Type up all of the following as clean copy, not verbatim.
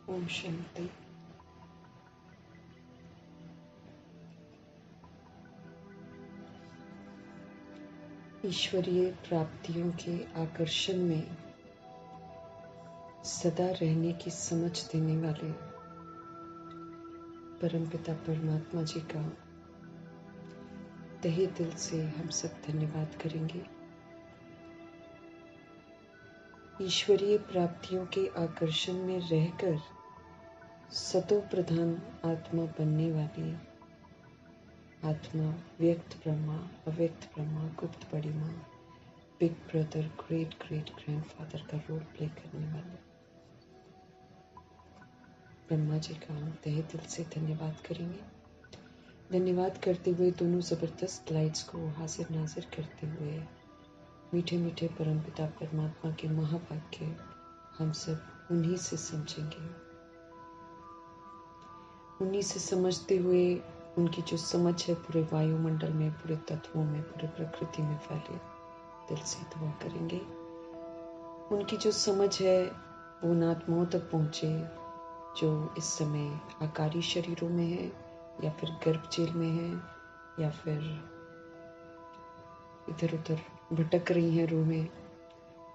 ओम शांति। ईश्वरीय प्राप्तियों के आकर्षण में सदा रहने की समझ देने वाले परमपिता परमात्मा जी का तहे दिल से हम सब धन्यवाद करेंगे। ईश्वरीय प्राप्तियों के आकर्षण में रहकर सतो प्रधान आत्मा बनने वाली आत्मा व्यक्त ब्रह्मा, अव्यक्त ब्रह्मा, गुप्त बड़ी माँ, big brother, great great grandfather का रोल प्ले करने वाले ब्रह्मा जी का हम तहे दिल से धन्यवाद करेंगे। धन्यवाद करते हुए दोनों जबरदस्त लाइट्स को हाजिर नाजिर करते हुए मीठे मीठे परमपिता परमात्मा के महावाक्य हम सब उन्हीं से समझेंगे। उन्हीं से समझते हुए उनकी जो समझ है पूरे वायुमंडल में, पूरे तत्वों में, पूरे प्रकृति में फैले, दिल से दुआ करेंगे। उनकी जो समझ है वो उन आत्माओं तक पहुँचे जो इस समय आकारी शरीरों में है या फिर गर्भ जेल में है या फिर इधर उधर भटक रही हैं रूहें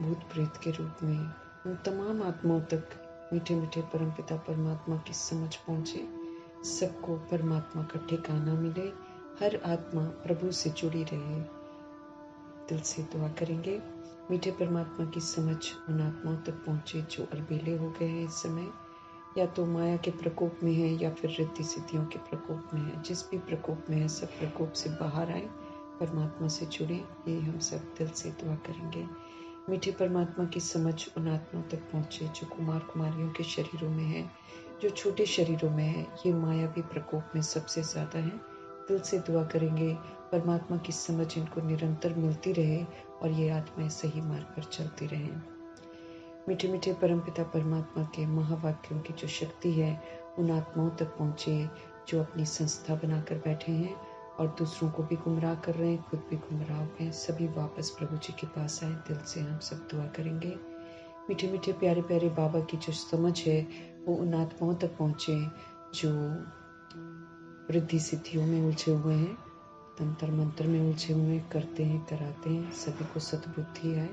भूत प्रेत के रूप में। उन तमाम आत्माओं तक मीठे मीठे परमपिता परमात्मा की समझ पहुँचे, सबको परमात्मा का ठिकाना मिले, हर आत्मा प्रभु से जुड़ी रहे। दिल से दुआ करेंगे मीठे परमात्मा की समझ उन आत्माओं तक पहुँचे जो अलबेले हो गए हैं इस समय, या तो माया के प्रकोप में है या फिर रिद्धि सिद्धियों के प्रकोप में है। जिस भी प्रकोप में है सब प्रकोप से बाहर आए, परमात्मा से जुड़े, ये हम सब दिल से दुआ करेंगे। मीठे परमात्मा की समझ उन आत्माओं तक पहुँचे जो कुमार कुमारियों के शरीरों में है, जो छोटे शरीरों में है। ये मायावी प्रकोप में सबसे ज़्यादा है। दिल से दुआ करेंगे परमात्मा की समझ इनको निरंतर मिलती रहे और ये आत्माएं सही मार्ग पर चलती रहें। मीठे मीठे परमपिता परमात्मा के महावाक्यों की जो शक्ति है उन आत्माओं तक पहुँचे जो अपनी संस्था बनाकर बैठे हैं और दूसरों को भी गुमराह कर रहे हैं, खुद भी गुमराह हो गए। सभी वापस प्रभु जी के पास आए। दिल से हम सब दुआ करेंगे। मीठे मीठे प्यारे प्यारे बाबा की जो समझ है वो उन आत्माओं तक पहुँचे जो रिद्धि सिद्धियों में उलझे हुए हैं, तंत्र मंत्र में उलझे हुए, करते हैं कराते हैं। सभी को सद्बुद्धि आए,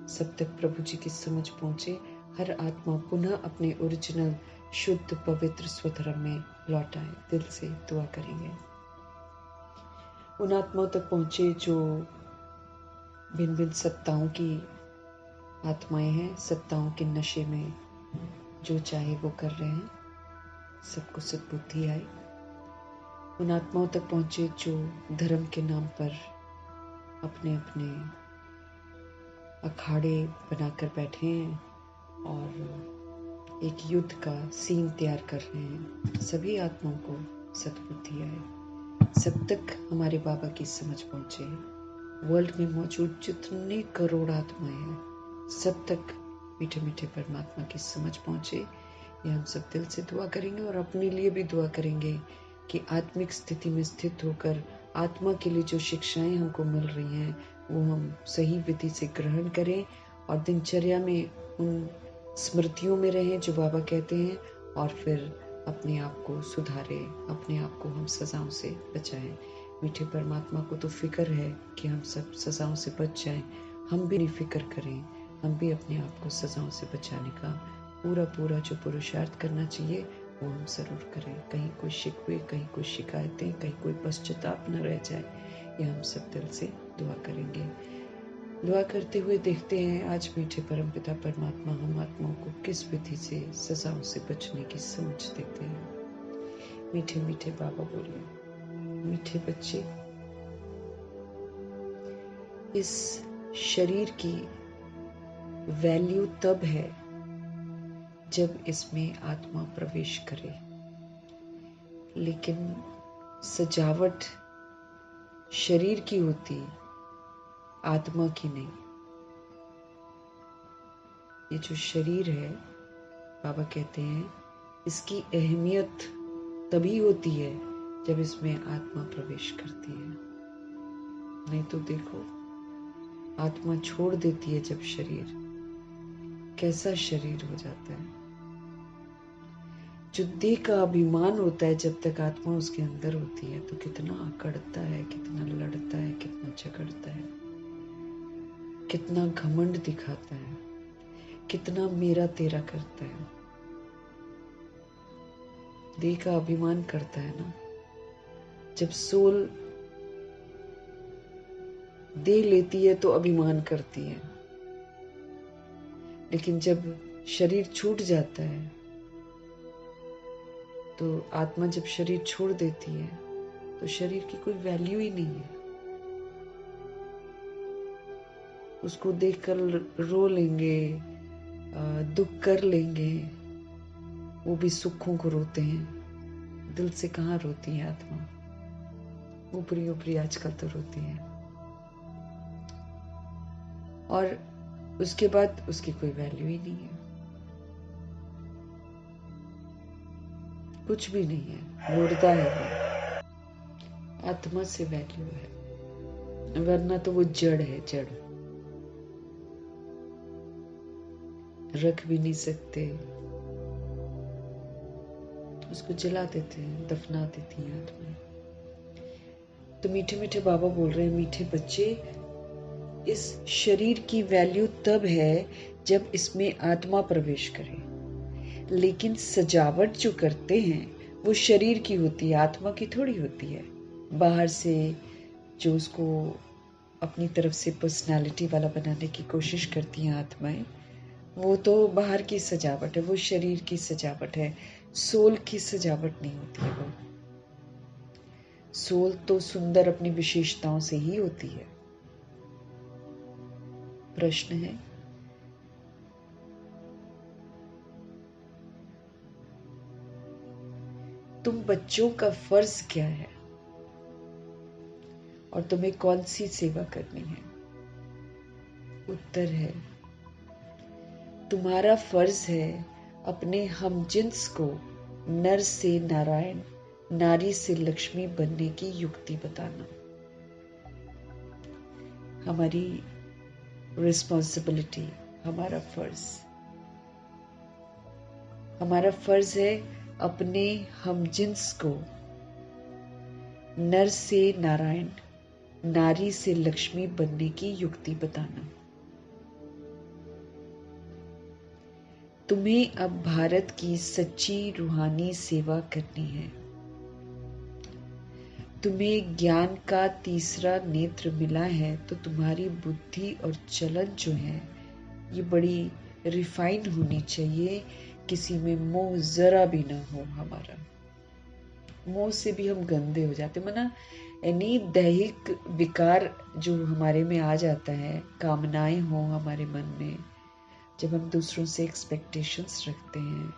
सब तक प्रभु जी की समझ पहुँचे, हर आत्मा पुनः अपने ओरिजिनल शुद्ध पवित्र स्वधर्म में लौट आए। दिल से दुआ करेंगे। उन आत्माओं तक पहुँचे जो भिन्न भिन्न सत्ताओं की आत्माएं हैं, सत्ताओं के नशे में जो चाहे वो कर रहे हैं, सबको सद्बुद्धि आए। उन आत्माओं तक पहुँचे जो धर्म के नाम पर अपने अपने अखाड़े बनाकर बैठे हैं और एक युद्ध का सीन तैयार कर रहे हैं। सभी आत्माओं को सद्बुद्धि आए, सब तक हमारे बाबा की समझ पहुँचे। वर्ल्ड में मौजूद जितने करोड़ आत्माएं हैं सब तक मीठे मीठे परमात्मा की समझ पहुँचे। ये हम सब दिल से दुआ करेंगे और अपने लिए भी दुआ करेंगे कि आत्मिक स्थिति में स्थित होकर आत्मा के लिए जो शिक्षाएं हमको मिल रही हैं वो हम सही विधि से ग्रहण करें और दिनचर्या में उन स्मृतियों में रहें जो बाबा कहते हैं, और फिर अपने आप को सुधारें, अपने आप को हम सजाओं से बचाएं। मीठे परमात्मा को तो फिक्र है कि हम सब सजाओं से बच जाएं, हम भी नहीं फिक्र करें, हम भी अपने आप को सजाओं से बचाने का पूरा पूरा जो पुरुषार्थ करना चाहिए वो हम जरूर करें। कहीं कोई शिकवे, कहीं कोई शिकायतें, कहीं कोई पश्चाताप न रह जाए, ये हम सब दिल से दुआ करेंगे। दुआ करते हुए देखते हैं आज मीठे परमपिता परमात्मा हम आत्माओं को किस विधि से सजाओं से बचने की समझ देते हैं। मीठे मीठे बाबा बोले, मीठे बच्चे, इस शरीर की वैल्यू तब है जब इसमें आत्मा प्रवेश करे, लेकिन सजावट शरीर की होती, आत्मा की नहीं। ये जो शरीर है, बाबा कहते हैं इसकी अहमियत तभी होती है जब इसमें आत्मा प्रवेश करती है। नहीं तो देखो, आत्मा छोड़ देती है जब शरीर, कैसा शरीर हो जाता है। जो देह का अभिमान होता है जब तक आत्मा उसके अंदर होती है तो कितना अकड़ता है, कितना लड़ता है, कितना झगड़ता है, कितना घमंड दिखाता है, कितना मेरा तेरा करता है। देह का अभिमान करता है ना। जब सोल देह लेती है तो अभिमान करती है, लेकिन जब शरीर छूट जाता है तो आत्मा जब शरीर छोड़ देती है तो शरीर की कोई वैल्यू ही नहीं है। उसको देखकर रो लेंगे, दुख कर लेंगे, वो भी सुखों को रोते हैं। दिल से कहाँ रोती है आत्मा, ऊपरी ऊपरी आजकल तो रोती है। और उसके बाद उसकी कोई वैल्यू ही नहीं है, कुछ भी नहीं है, मुर्दा है वो। आत्मा से वैल्यू है, वरना तो वो जड़ है, जड़। रख भी नहीं सकते, उसको जला देते हैं, दफना देती है आत्मा। तो मीठे मीठे बाबा बोल रहे हैं, मीठे बच्चे, इस शरीर की वैल्यू तब है जब इसमें आत्मा प्रवेश करे। लेकिन सजावट जो करते हैं वो शरीर की होती है, आत्मा की थोड़ी होती है। बाहर से जो उसको अपनी तरफ से पर्सनालिटी वाला बनाने की कोशिश करती हैं आत्माएं, वो तो बाहर की सजावट है, वो शरीर की सजावट है। सोल की सजावट नहीं होती है वो। सोल तो सुंदर अपनी विशेषताओं से ही होती है। प्रश्न है, तुम बच्चों का फर्ज क्या है और तुम्हें कौन सी सेवा करनी है? उत्तर है, तुम्हारा फर्ज है अपने हमजिन्स को नर से नारायण, नारी से लक्ष्मी बनने की युक्ति बताना। हमारी रिस्पॉन्सिबिलिटी, हमारा फर्ज है अपने हमजिन्स को नर से नारायण, नारी से लक्ष्मी बनने की युक्ति बताना। तुम्हें अब भारत की सच्ची रूहानी सेवा करनी है। तुम्हें ज्ञान का तीसरा नेत्र मिला है तो तुम्हारी बुद्धि और चलन जो है ये बड़ी रिफाइन होनी चाहिए। किसी में मोह जरा भी ना हो। हमारा मोह से भी हम गंदे हो जाते, मना यानी दैहिक विकार जो हमारे में आ जाता है, कामनाएं हो हमारे मन में, जब हम दूसरों से एक्सपेक्टेशंस रखते हैं,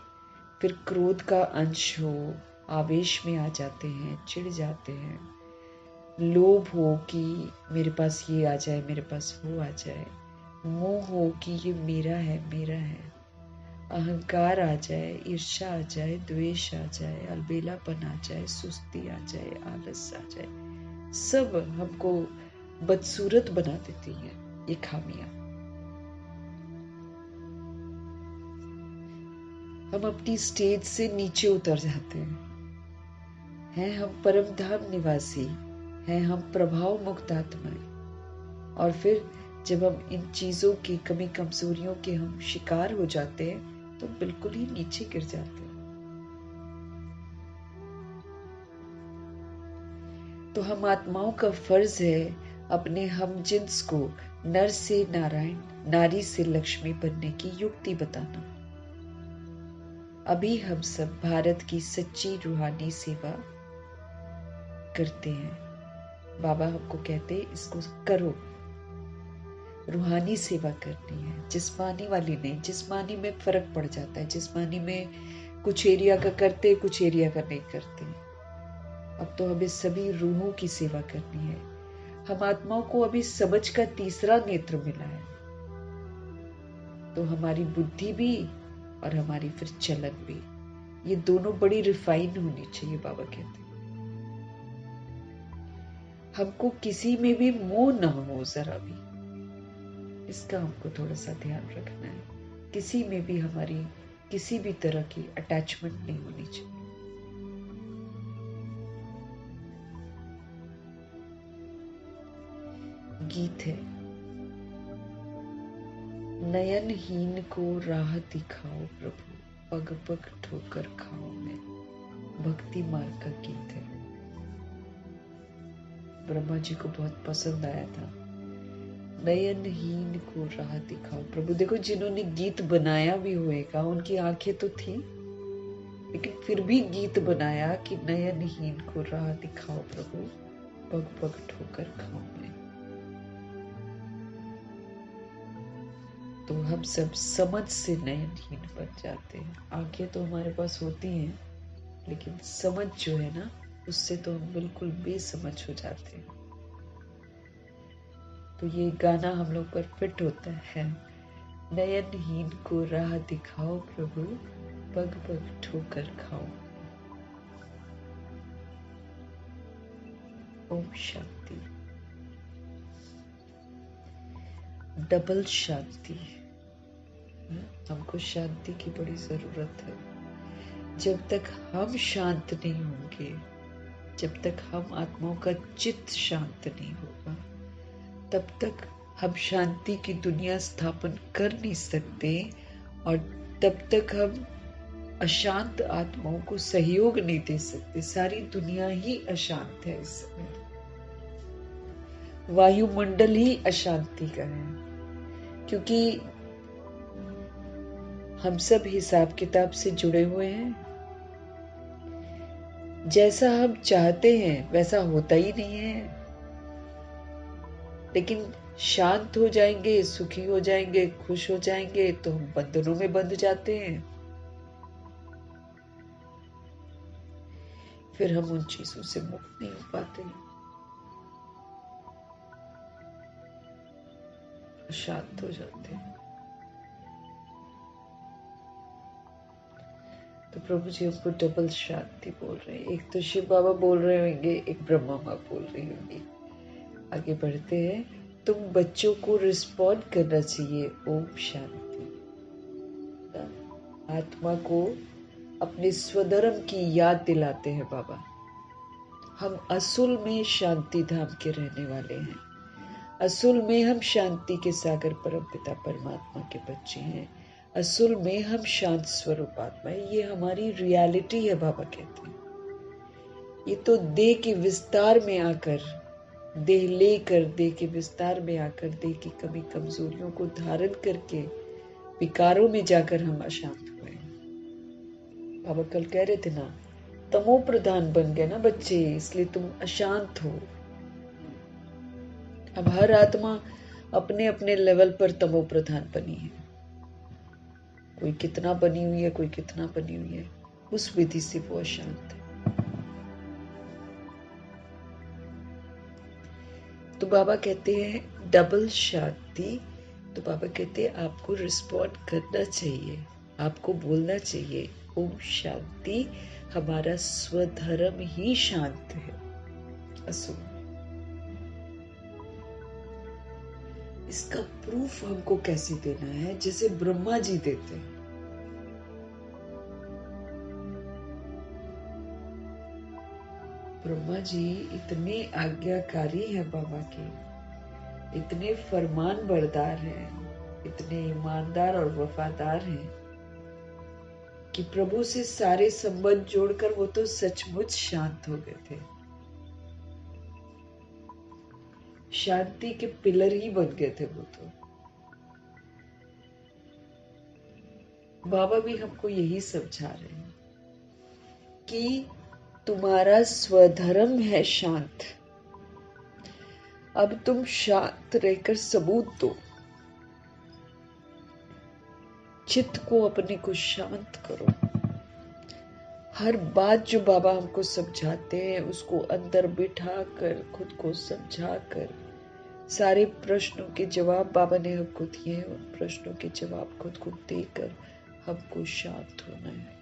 फिर क्रोध का अंश हो, आवेश में आ जाते हैं, चिढ़ जाते हैं, लोभ हो कि मेरे पास ये आ जाए, मेरे पास वो आ जाए, मोह हो कि ये मेरा है, मेरा है, अहंकार आ जाए, ईर्ष्या आ जाए, द्वेष आ जाए, अलबेलापन आ जाए, सुस्ती आ जाए, आलस आ जाए, सब हमको बदसूरत बना देती है ये खामियां। हम अपनी स्टेज से नीचे उतर जाते हैं हम परम धाम निवासी हैं, हम प्रभाव मुक्त आत्माएं। और फिर जब हम इन चीजों की कमी कमजोरियों के हम शिकार हो जाते हैं तो बिल्कुल ही नीचे गिर जाते हैं। तो हम आत्माओं का फर्ज है अपने हमजिन्स को नर से नारायण, नारी से लक्ष्मी बनने की युक्ति बताना। अभी हम सब भारत की सच्ची रूहानी सेवा करते हैं। बाबा हमको कहते इसको करो, रूहानी सेवा करनी है, जिस्मानी वाली नहीं। जिस्मानी में फर्क पड़ जाता है, जिस्मानी में कुछ एरिया का करते, कुछ एरिया का नहीं करते। अब तो हमें सभी रूहों की सेवा करनी है। हम आत्माओं को अभी समझ का तीसरा नेत्र मिला है, तो हमारी बुद्धि भी और हमारी फिर चलन भी, ये दोनों बड़ी रिफाइन होनी चाहिए। बाबा कहते हैं हमको किसी में भी मोह ना हो, जरा भी। इसका हमको थोड़ा सा ध्यान रखना है। किसी में भी हमारी किसी भी तरह की अटैचमेंट नहीं होनी चाहिए। गीत है, नयनहीन को राह दिखाओ प्रभु, पग पग ठोकर खाओ मैं। भक्ति मार्ग का गीत है, ब्रह्मा जी को बहुत पसंद आया था। नयनहीन को राह दिखाओ प्रभु। देखो, जिन्होंने गीत बनाया भी होएगा, उनकी आंखें तो थी, लेकिन फिर भी गीत बनाया कि नयनहीन को राह दिखाओ प्रभु, पग पग ठोकर खाओ मैं। तो हम सब समझ से नयनहीन बन जाते हैं। आंखें तो हमारे पास होती हैं, लेकिन समझ जो है ना, उससे तो हम बिल्कुल बेसमझ हो जाते हैं। तो ये गाना हम लोग पर फिट होता है। नयनहीन को राह दिखाओ प्रभु, पग पग ठोकर खाओ। ओम शांति। डबल शांति। हमको शांति की बड़ी जरूरत है। जब तक हम शांत नहीं होंगे, जब तक हम आत्माओं का चित्त शांत नहीं होगा, तब तक हम शांति की दुनिया स्थापन कर नहीं सकते, और तब तक हम अशांत आत्माओं को सहयोग नहीं दे सकते। सारी दुनिया ही अशांत है इस समय, वायुमंडल ही अशांति का है, क्योंकि हम सब हिसाब किताब से जुड़े हुए हैं। जैसा हम चाहते हैं वैसा होता ही नहीं है, लेकिन शांत हो जाएंगे, सुखी हो जाएंगे, खुश हो जाएंगे तो हम बंधनों में बंध जाते हैं। फिर हम उन चीजों से मुक्त नहीं हो पाते, शांत हो जाते हैं। तो प्रभु जी हमको डबल शांति बोल रहे हैं। एक तो शिव बाबा बोल रहे होंगे, एक ब्रह्मा माँ बोल रही होंगी। आगे बढ़ते हैं। तुम बच्चों को रिस्पॉन्ड करना चाहिए। ओम शांति। आत्मा को अपने स्वधर्म की याद दिलाते हैं बाबा। हम असूल में शांति धाम के रहने वाले हैं। असूल में हम शांति के सागर परमपिता परमात्मा के बच्चे हैं। असूल में हम शांत स्वरूप आत्मा है। ये हमारी रियलिटी है बाबा कहते हैं। ये तो देह के विस्तार में आकर, देह लेकर, देह के विस्तार में आकर, देह की कमी कमजोरियों को धारण करके विकारों में जाकर हम अशांत हुए। बाबा कल कह रहे थे ना, तमो प्रधान बन गए ना बच्चे, इसलिए तुम अशांत हो। अब हर आत्मा अपने अपने लेवल पर तमो प्रधान बनी है। कोई कितना बनी हुई है, कोई कितना बनी हुई है, उस विधि से वो अशांत है। तो बाबा कहते हैं डबल शांति। तो बाबा कहते हैं आपको रिस्पॉन्ड करना चाहिए, आपको बोलना चाहिए ओम शांति। हमारा स्वधर्म ही शांत है। असुर, इसका प्रूफ हमको कैसे देना है? जैसे ब्रह्मा जी देते हैं। ब्रह्मा जी इतने आज्ञाकारी हैं बाबा के, इतने फरमान बरदार हैं, इतने ईमानदार और वफादार हैं कि प्रभु से सारे संबंध जोड़कर वो तो सचमुच शांत हो गए थे। शांति के पिलर ही बन गए थे वो तो। बाबा भी हमको यही समझा रहे हैं कि तुम्हारा स्वधर्म है शांत। अब तुम शांत रहकर सबूत दो, चित्त को अपने को शांत करो। हर बात जो बाबा हमको समझाते हैं उसको अंदर बिठा कर, खुद को समझा कर, सारे प्रश्नों के जवाब बाबा ने हमको दिए, उन प्रश्नों के जवाब खुद को देकर हमको शांत होना है।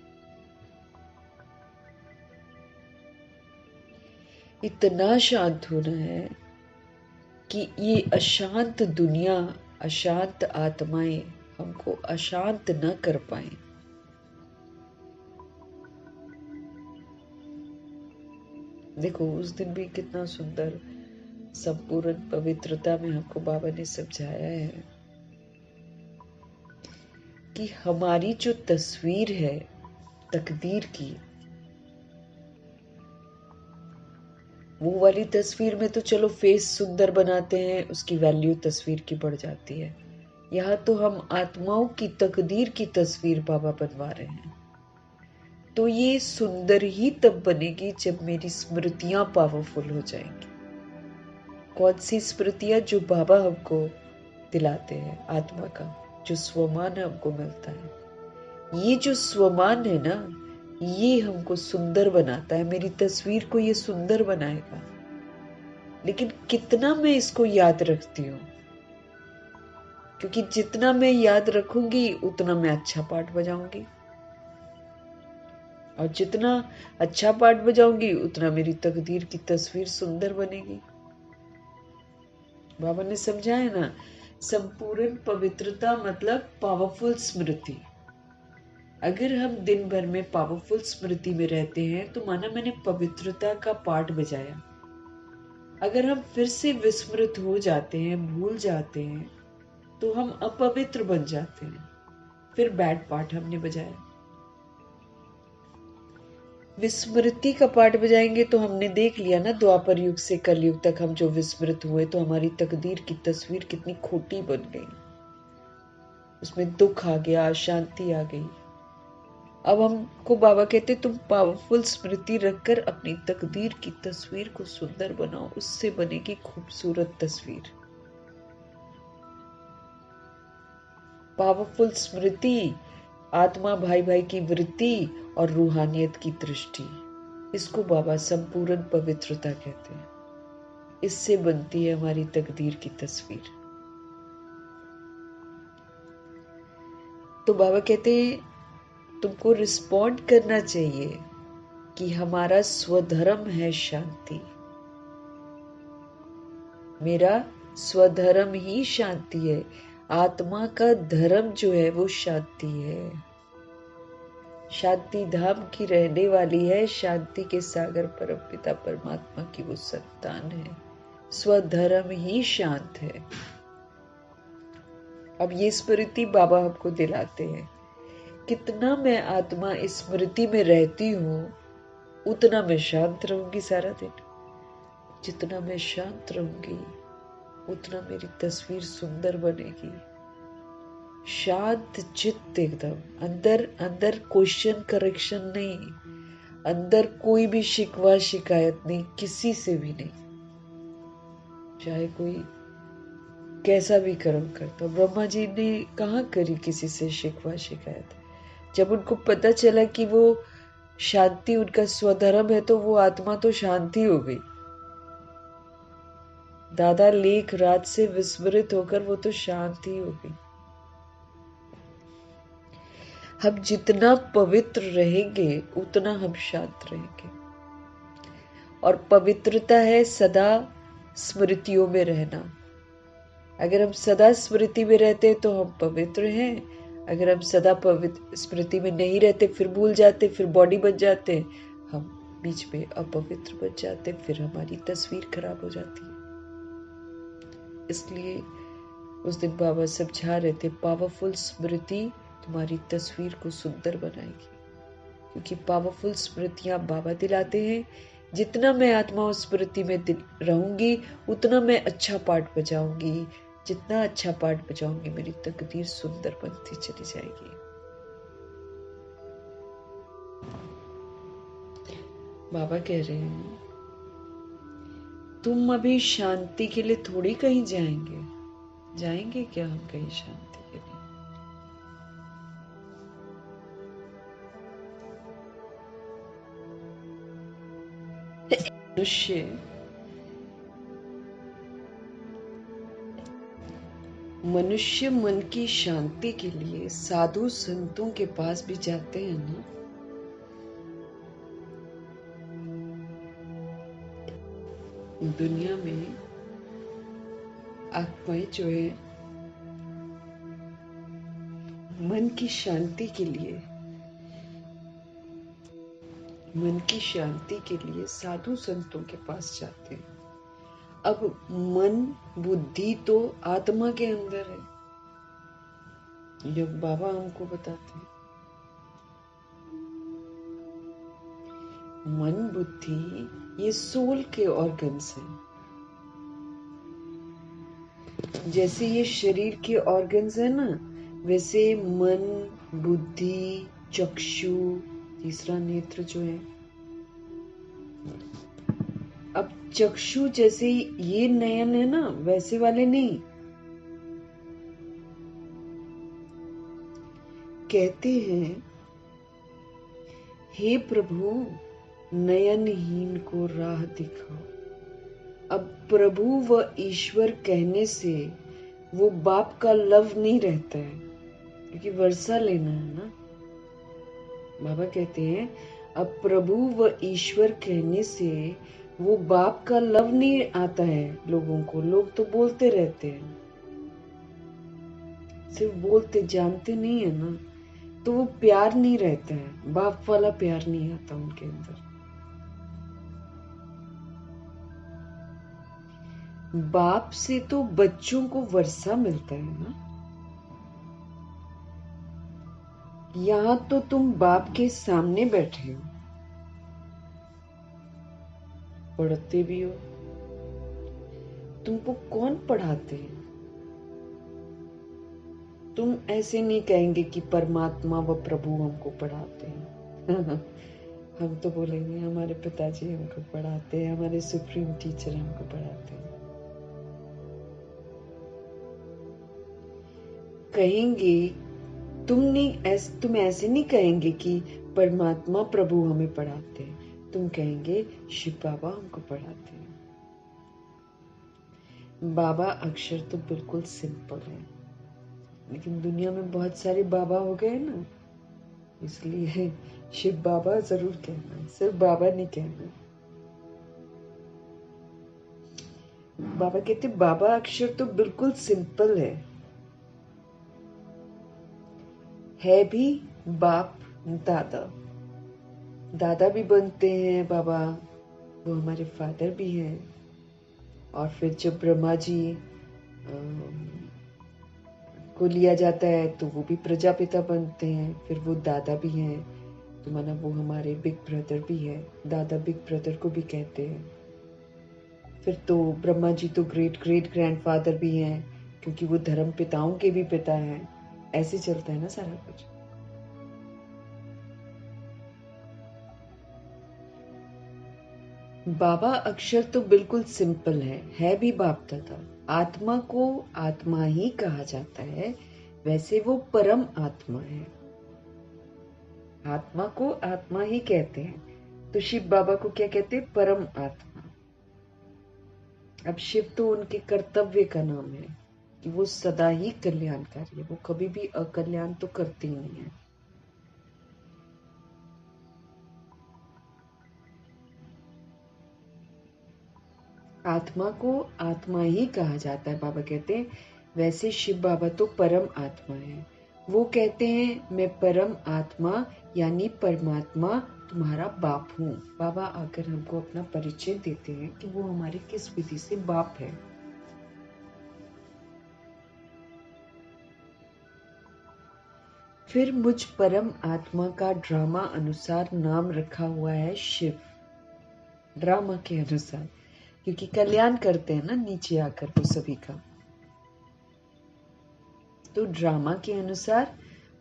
इतना शांत होना है कि ये अशांत दुनिया, अशांत आत्माएं हमको अशांत न कर पाए। देखो उस दिन भी कितना सुंदर संपूर्ण पवित्रता में हमको बाबा ने समझाया है कि हमारी जो तस्वीर है तकदीर की, वो वाली तस्वीर में तो चलो फेस सुंदर बनाते हैं, उसकी वैल्यू तस्वीर की बढ़ जाती है। यहाँ तो हम आत्माओं की तकदीर की तस्वीर बाबा बनवा रहे हैं। तो ये सुंदर ही तब बनेगी जब मेरी स्मृतियां पावरफुल हो जाएंगी। कौन सी स्मृतियां? जो बाबा हमको दिलाते हैं, आत्मा का जो स्वमान हमको मिलता है। ये जो स्वमान है ना, ये हमको सुंदर बनाता है। मेरी तस्वीर को ये सुंदर बनाएगा। लेकिन कितना मैं इसको याद रखती हूँ, क्योंकि जितना मैं याद रखूंगी उतना मैं अच्छा पाठ बजाऊंगी, और जितना अच्छा पाठ बजाऊंगी उतना मेरी तकदीर की तस्वीर सुंदर बनेगी। बाबा ने समझाया ना, संपूर्ण पवित्रता मतलब पावरफुल स्मृति। अगर हम दिन भर में पावरफुल स्मृति में रहते हैं तो माना मैंने पवित्रता का पाठ बजाया। अगर हम फिर से विस्मृत हो जाते हैं, भूल जाते हैं, तो हम अपवित्र बन जाते हैं। फिर बैड पाठ हमने बजाया। विस्मृति का पाठ बजाएंगे तो हमने देख लिया ना, द्वापर युग से कलयुग तक हम जो विस्मृत हुए तो हमारी तकदीर की तस्वीर कितनी खोटी बन गई। उसमें दुख आ गया, अशांति आ गई। अब हमको बाबा कहते तुम पावरफुल स्मृति रखकर अपनी तकदीर की तस्वीर को सुंदर बनाओ, उससे बनेगी खूबसूरत तस्वीर। पावरफुल स्मृति, आत्मा भाई भाई की वृत्ति और रूहानियत की दृष्टि, इसको बाबा संपूर्ण पवित्रता कहते हैं। इससे बनती है हमारी तकदीर की तस्वीर। तो बाबा कहते हैं तुमको रिस्पॉन्ड करना चाहिए कि हमारा स्वधर्म है शांति। मेरा स्वधर्म ही शांति है। आत्मा का धर्म जो है वो शांति है। शांति धाम की रहने वाली है, शांति के सागर परमपिता परमात्मा की वो संतान है। स्वधर्म ही शांत है। अब ये स्मृति बाबा हमको दिलाते हैं। कितना मैं आत्मा इस स्मृति में रहती हूँ उतना मैं शांत रहूंगी सारा दिन। जितना मैं शांत रहूंगी उतना मेरी तस्वीर सुंदर बनेगी। शांत चित्त एकदम, अंदर अंदर क्वेश्चन करेक्शन नहीं, अंदर कोई भी शिकवा शिकायत नहीं, किसी से भी नहीं। चाहे कोई कैसा भी कर्म करता। ब्रह्मा जी ने कहाँ करी किसी से शिकवा शिकायत? जब उनको पता चला कि वो शांति उनका स्वधर्म है तो वो आत्मा तो शांति हो गई। दादा लेख रात से विस्मृत होकर वो तो शांति हो गई। हम जितना पवित्र रहेंगे उतना हम शांत रहेंगे। और पवित्रता है सदा स्मृतियों में रहना। अगर हम सदा स्मृति में रहते हैं तो हम पवित्र हैं। अगर हम सदा पवित्र स्मृति में नहीं रहते, फिर भूल जाते, फिर बॉडी बन जाते, हम बीच में अपवित्र बन जाते, फिर हमारी तस्वीर खराब हो जाती है। इसलिए उस दिन बाबा समझा रहे थे, पावरफुल स्मृति तुम्हारी तस्वीर को सुंदर बनाएगी। क्योंकि पावरफुल स्मृतियां बाबा दिलाते हैं। जितना मैं आत्मा स्मृति में रहूंगी उतना मैं अच्छा पाठ बजाऊंगी। जितना अच्छा पाठ बजाऊंगी मेरी तकदीर सुंदर बनती चली जाएगी। बाबा कह रहे हैं तुम अभी शांति के लिए थोड़ी कहीं जाएंगे। जाएंगे क्या हम कहीं शांति के लिए? मनुष्य मन की शांति के लिए साधु संतों के पास भी जाते हैं ना। दुनिया में आत्माएं जो है मन की शांति के लिए मन की शांति के लिए साधु संतों के पास जाते हैं। अब मन बुद्धि तो आत्मा के अंदर है, जो बाबा हमको बताते हैं। मन बुद्धि ये सोल के ऑर्गन्स हैं। जैसे ये शरीर के ऑर्गन्स है ना, वैसे मन बुद्धि चक्षु तीसरा नेत्र जो है। अब चक्षु जैसे ये नयन है ना, वैसे वाले नहीं। कहते हैं, हे प्रभु नयनहीन को राह दिखाओ। अब प्रभु व ईश्वर कहने से वो बाप का लव नहीं रहता है, क्योंकि वर्षा लेना है ना। बाबा कहते हैं, अब प्रभु व ईश्वर कहने से वो बाप का लव नहीं आता है लोगों को। लोग तो बोलते रहते हैं, सिर्फ बोलते, जानते नहीं है ना, तो वो प्यार नहीं रहता है, बाप वाला प्यार नहीं आता उनके अंदर। बाप से तो बच्चों को वर्षा मिलता है ना। यहां तो तुम बाप के सामने बैठे हो, पढ़ते भी हो। तुमको कौन पढ़ाते हैं? तुम ऐसे नहीं कहेंगे कि परमात्मा व प्रभु हमको पढ़ाते हैं। हम तो बोलेंगे हमारे पिताजी हमको पढ़ाते हैं, हमारे सुप्रीम टीचर हमको पढ़ाते हैं। कहेंगे तुम ऐसे नहीं कहेंगे कि परमात्मा प्रभु हमें पढ़ाते हैं, तुम कहेंगे शिव बाबा हमको पढ़ाते हैं। बाबा अक्षर तो बिल्कुल सिंपल है, लेकिन दुनिया में बहुत सारे बाबा हो गए ना, इसलिए शिव बाबा जरूर कहना, सिर्फ बाबा नहीं कहना। बाबा कहते बाबा अक्षर तो बिल्कुल सिंपल है भी बाप दादा। दादा भी बनते हैं बाबा, वो हमारे फादर भी हैं। और फिर जब ब्रह्मा जी को लिया जाता है तो वो भी प्रजापिता बनते हैं, फिर वो दादा भी हैं, तो माना वो हमारे बिग ब्रदर भी है। दादा बिग ब्रदर को भी कहते हैं। फिर तो ब्रह्मा जी तो ग्रेट ग्रेट ग्रैंडफादर भी हैं, क्योंकि वो धर्म पिताओं के भी पिता हैं। ऐसे चलता है ना सारा कुछ। बाबा अक्षर तो बिल्कुल सिंपल है भी बाप दादा। आत्मा को आत्मा ही कहा जाता है, वैसे वो परम आत्मा है। आत्मा को आत्मा ही कहते हैं, तो शिव बाबा को क्या कहते हैं? परम आत्मा। अब शिव तो उनके कर्तव्य का नाम है कि वो सदा ही कल्याणकारी है, वो कभी भी अकल्याण तो करते ही नहीं है। आत्मा को आत्मा ही कहा जाता है, बाबा कहते हैं। वैसे शिव बाबा तो परम आत्मा है। वो कहते हैं मैं परम आत्मा यानी परमात्मा तुम्हारा बाप हूँ। बाबा आकर हमको अपना परिचय देते हैं कि वो हमारे किस विधि से बाप है। फिर मुझ परम आत्मा का ड्रामा अनुसार नाम रखा हुआ है शिव। ड्रामा के अनुसार, क्योंकि कल्याण करते हैं ना नीचे आकर वो सभी का, तो ड्रामा के अनुसार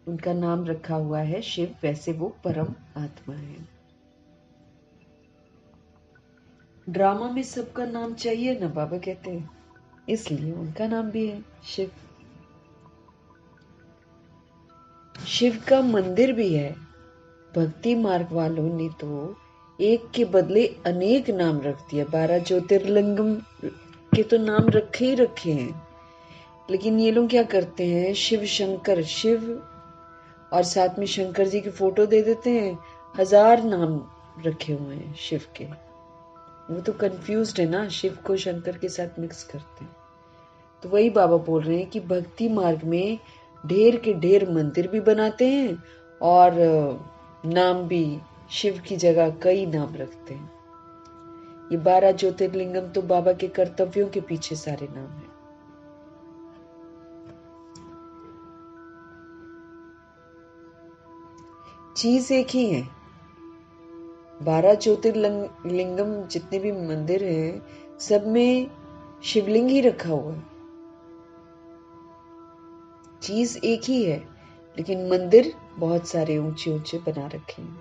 उनका नाम रखा हुआ है शिव। वैसे वो परम आत्मा है। ड्रामा में सबका नाम चाहिए ना, बाबा कहते हैं, इसलिए उनका नाम भी है शिव। शिव का मंदिर भी है। भक्ति मार्ग वालों ने तो एक के बदले अनेक नाम रख दिया। 12 ज्योतिर्लिंगम के तो नाम रखे ही रखे हैं, लेकिन ये लोग क्या करते हैं? शिव शंकर, शिव और साथ में शंकर जी की फोटो दे देते हैं। 1000 नाम रखे हुए हैं शिव के। वो तो कंफ्यूज्ड है ना, शिव को शंकर के साथ मिक्स करते हैं। तो वही बाबा बोल रहे हैं कि भक्ति मार्ग में ढेर के ढेर मंदिर भी बनाते हैं और नाम भी शिव की जगह कई नाम रखते हैं। ये 12 ज्योतिर्लिंगम तो बाबा के कर्तव्यों के पीछे सारे नाम हैं। चीज एक ही है। 12 ज्योतिर्लिंगम जितने भी मंदिर हैं सब में शिवलिंग ही रखा हुआ है। चीज एक ही है, लेकिन मंदिर बहुत सारे ऊंचे ऊंचे बना रखे हैं।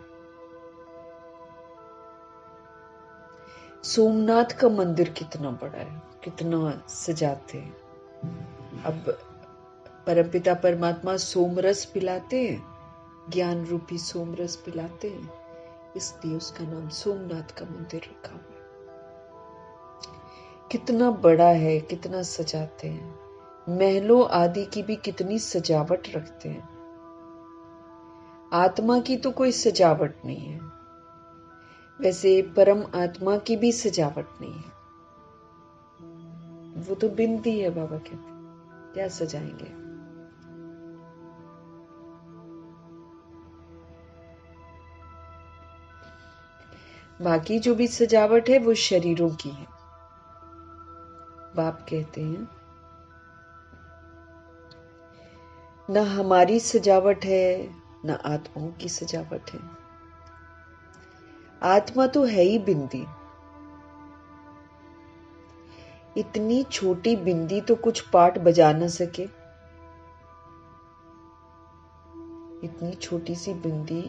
सोमनाथ का मंदिर कितना बड़ा है, कितना सजाते हैं। अब परमपिता परमात्मा सोमरस पिलाते हैं, ज्ञान रूपी सोमरस पिलाते हैं, इसलिए उसका नाम सोमनाथ का मंदिर रखा हुआ है। कितना बड़ा है, कितना सजाते हैं। महलों आदि की भी कितनी सजावट रखते हैं। आत्मा की तो कोई सजावट नहीं है, वैसे परम आत्मा की भी सजावट नहीं है। वो तो बिनती है, बाबा कहते हैं, क्या सजाएंगे। बाकी जो भी सजावट है वो शरीरों की है। बाप कहते हैं ना हमारी सजावट है ना आत्माओं की सजावट है। आत्मा तो है ही बिंदी। इतनी छोटी बिंदी तो कुछ पार्ट बजा न सके। इतनी छोटी सी बिंदी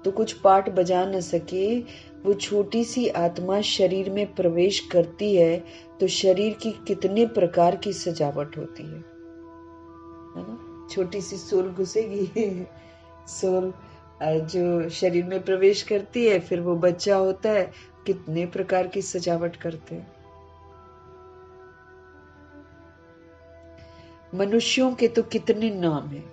तो कुछ पार्ट बजा न सके। वो छोटी सी आत्मा शरीर में प्रवेश करती है तो शरीर की कितने प्रकार की सजावट होती है ना। छोटी सी सोल घुसेगी, सोल जो शरीर में प्रवेश करती है, फिर वो बच्चा होता है, कितने प्रकार की सजावट करते हैं। मनुष्यों के तो कितने नाम हैं।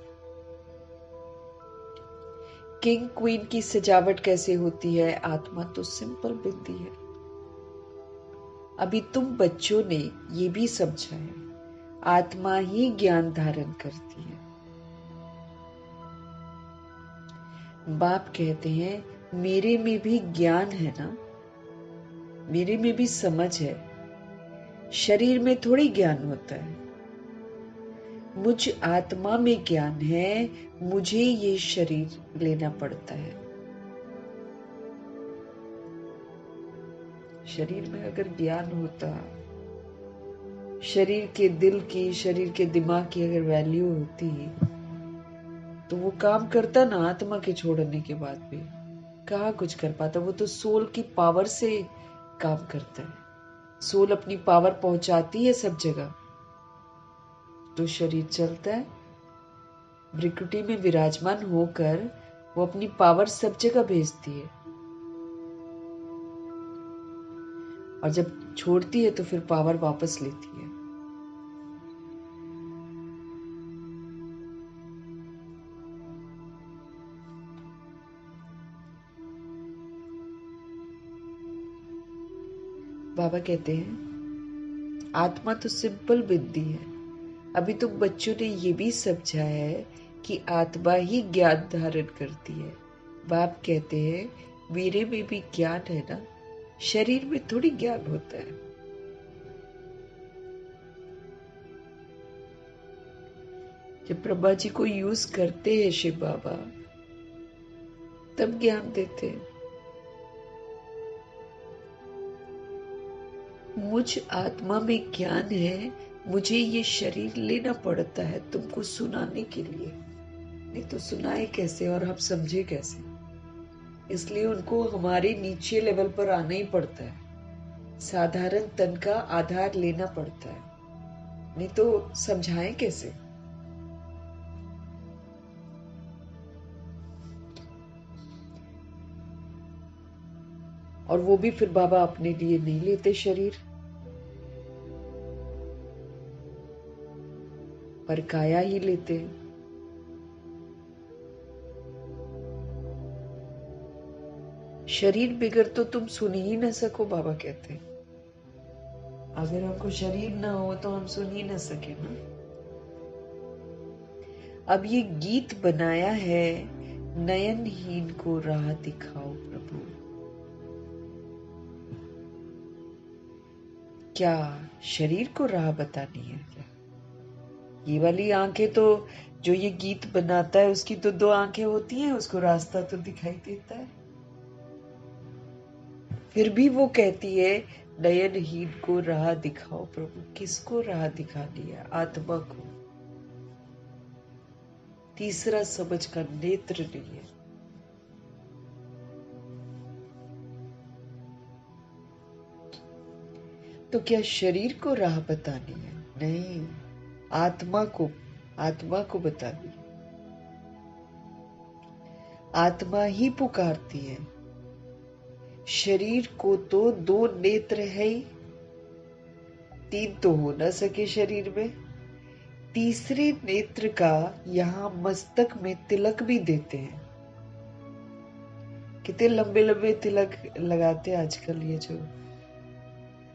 किंग क्वीन की सजावट कैसे होती है, आत्मा तो सिंपल बिंदी है। अभी तुम बच्चों ने ये भी समझा है, आत्मा ही ज्ञान धारण करती है। बाप कहते हैं मेरे में भी ज्ञान है ना, मेरे में भी समझ है। शरीर में थोड़ी ज्ञान होता है। मुझ आत्मा में ज्ञान है, मुझे ये शरीर लेना पड़ता है। शरीर में अगर ज्ञान होता, शरीर के दिल की, शरीर के दिमाग की अगर वैल्यू होती तो वो काम करता ना। आत्मा के छोड़ने के बाद भी कहाँ कुछ कर पाता। वो तो सोल की पावर से काम करता है। सोल अपनी पावर पहुंचाती है सब जगह तो शरीर चलता है। भ्रिकुटी में विराजमान होकर वो अपनी पावर सब जगह भेजती है, और जब छोड़ती है तो फिर पावर वापस लेती है। बाबा कहते हैं आत्मा तो सिंपल बिंदी है। अभी तो बच्चों ने ये भी समझा है कि आत्मा ही ज्ञान धारण करती है। बाप कहते हैं मेरे में भी ज्ञान है ना, शरीर में थोड़ी ज्ञान होता है। जब ब्रह्मा जी को यूज करते हैं शिव बाबा, तब ज्ञान देते हैं। मुझ आत्मा में ज्ञान है, मुझे ये शरीर लेना पड़ता है तुमको सुनाने के लिए। नहीं तो सुनाए कैसे और हम समझे कैसे। इसलिए उनको हमारे नीचे लेवल पर आना ही पड़ता है। साधारण तन का आधार लेना पड़ता है, नहीं तो समझाएं कैसे। और वो भी फिर बाबा अपने लिए नहीं लेते शरीर, पर काया ही लेते हैं। शरीर बिगर तो तुम सुन ही ना सको, बाबा कहते हैं। अगर हमको शरीर ना हो तो हम सुन ही ना सके ना। अब ये गीत बनाया है नयनहीन को राह दिखाओ प्रभु। क्या शरीर को राह बतानी है क्या? ये वाली आंखें तो, जो ये गीत बनाता है उसकी तो 2 आंखें होती हैं, उसको रास्ता तो दिखाई देता है। फिर भी वो कहती है नयनहीन को राह दिखाओ प्रभु। किसको राह दिखानी है? आत्मा को। तीसरा समझ का नेत्र नहीं है। तो क्या शरीर को राह बतानी है? नहीं, आत्मा को बतानी है। आत्मा ही पुकारती है। शरीर को तो 2 नेत्र है ही, 3 तो हो ना सके शरीर में। तीसरे नेत्र का यहाँ मस्तक में तिलक भी देते हैं। कितने लंबे लंबे तिलक लगाते हैं आजकल। ये जो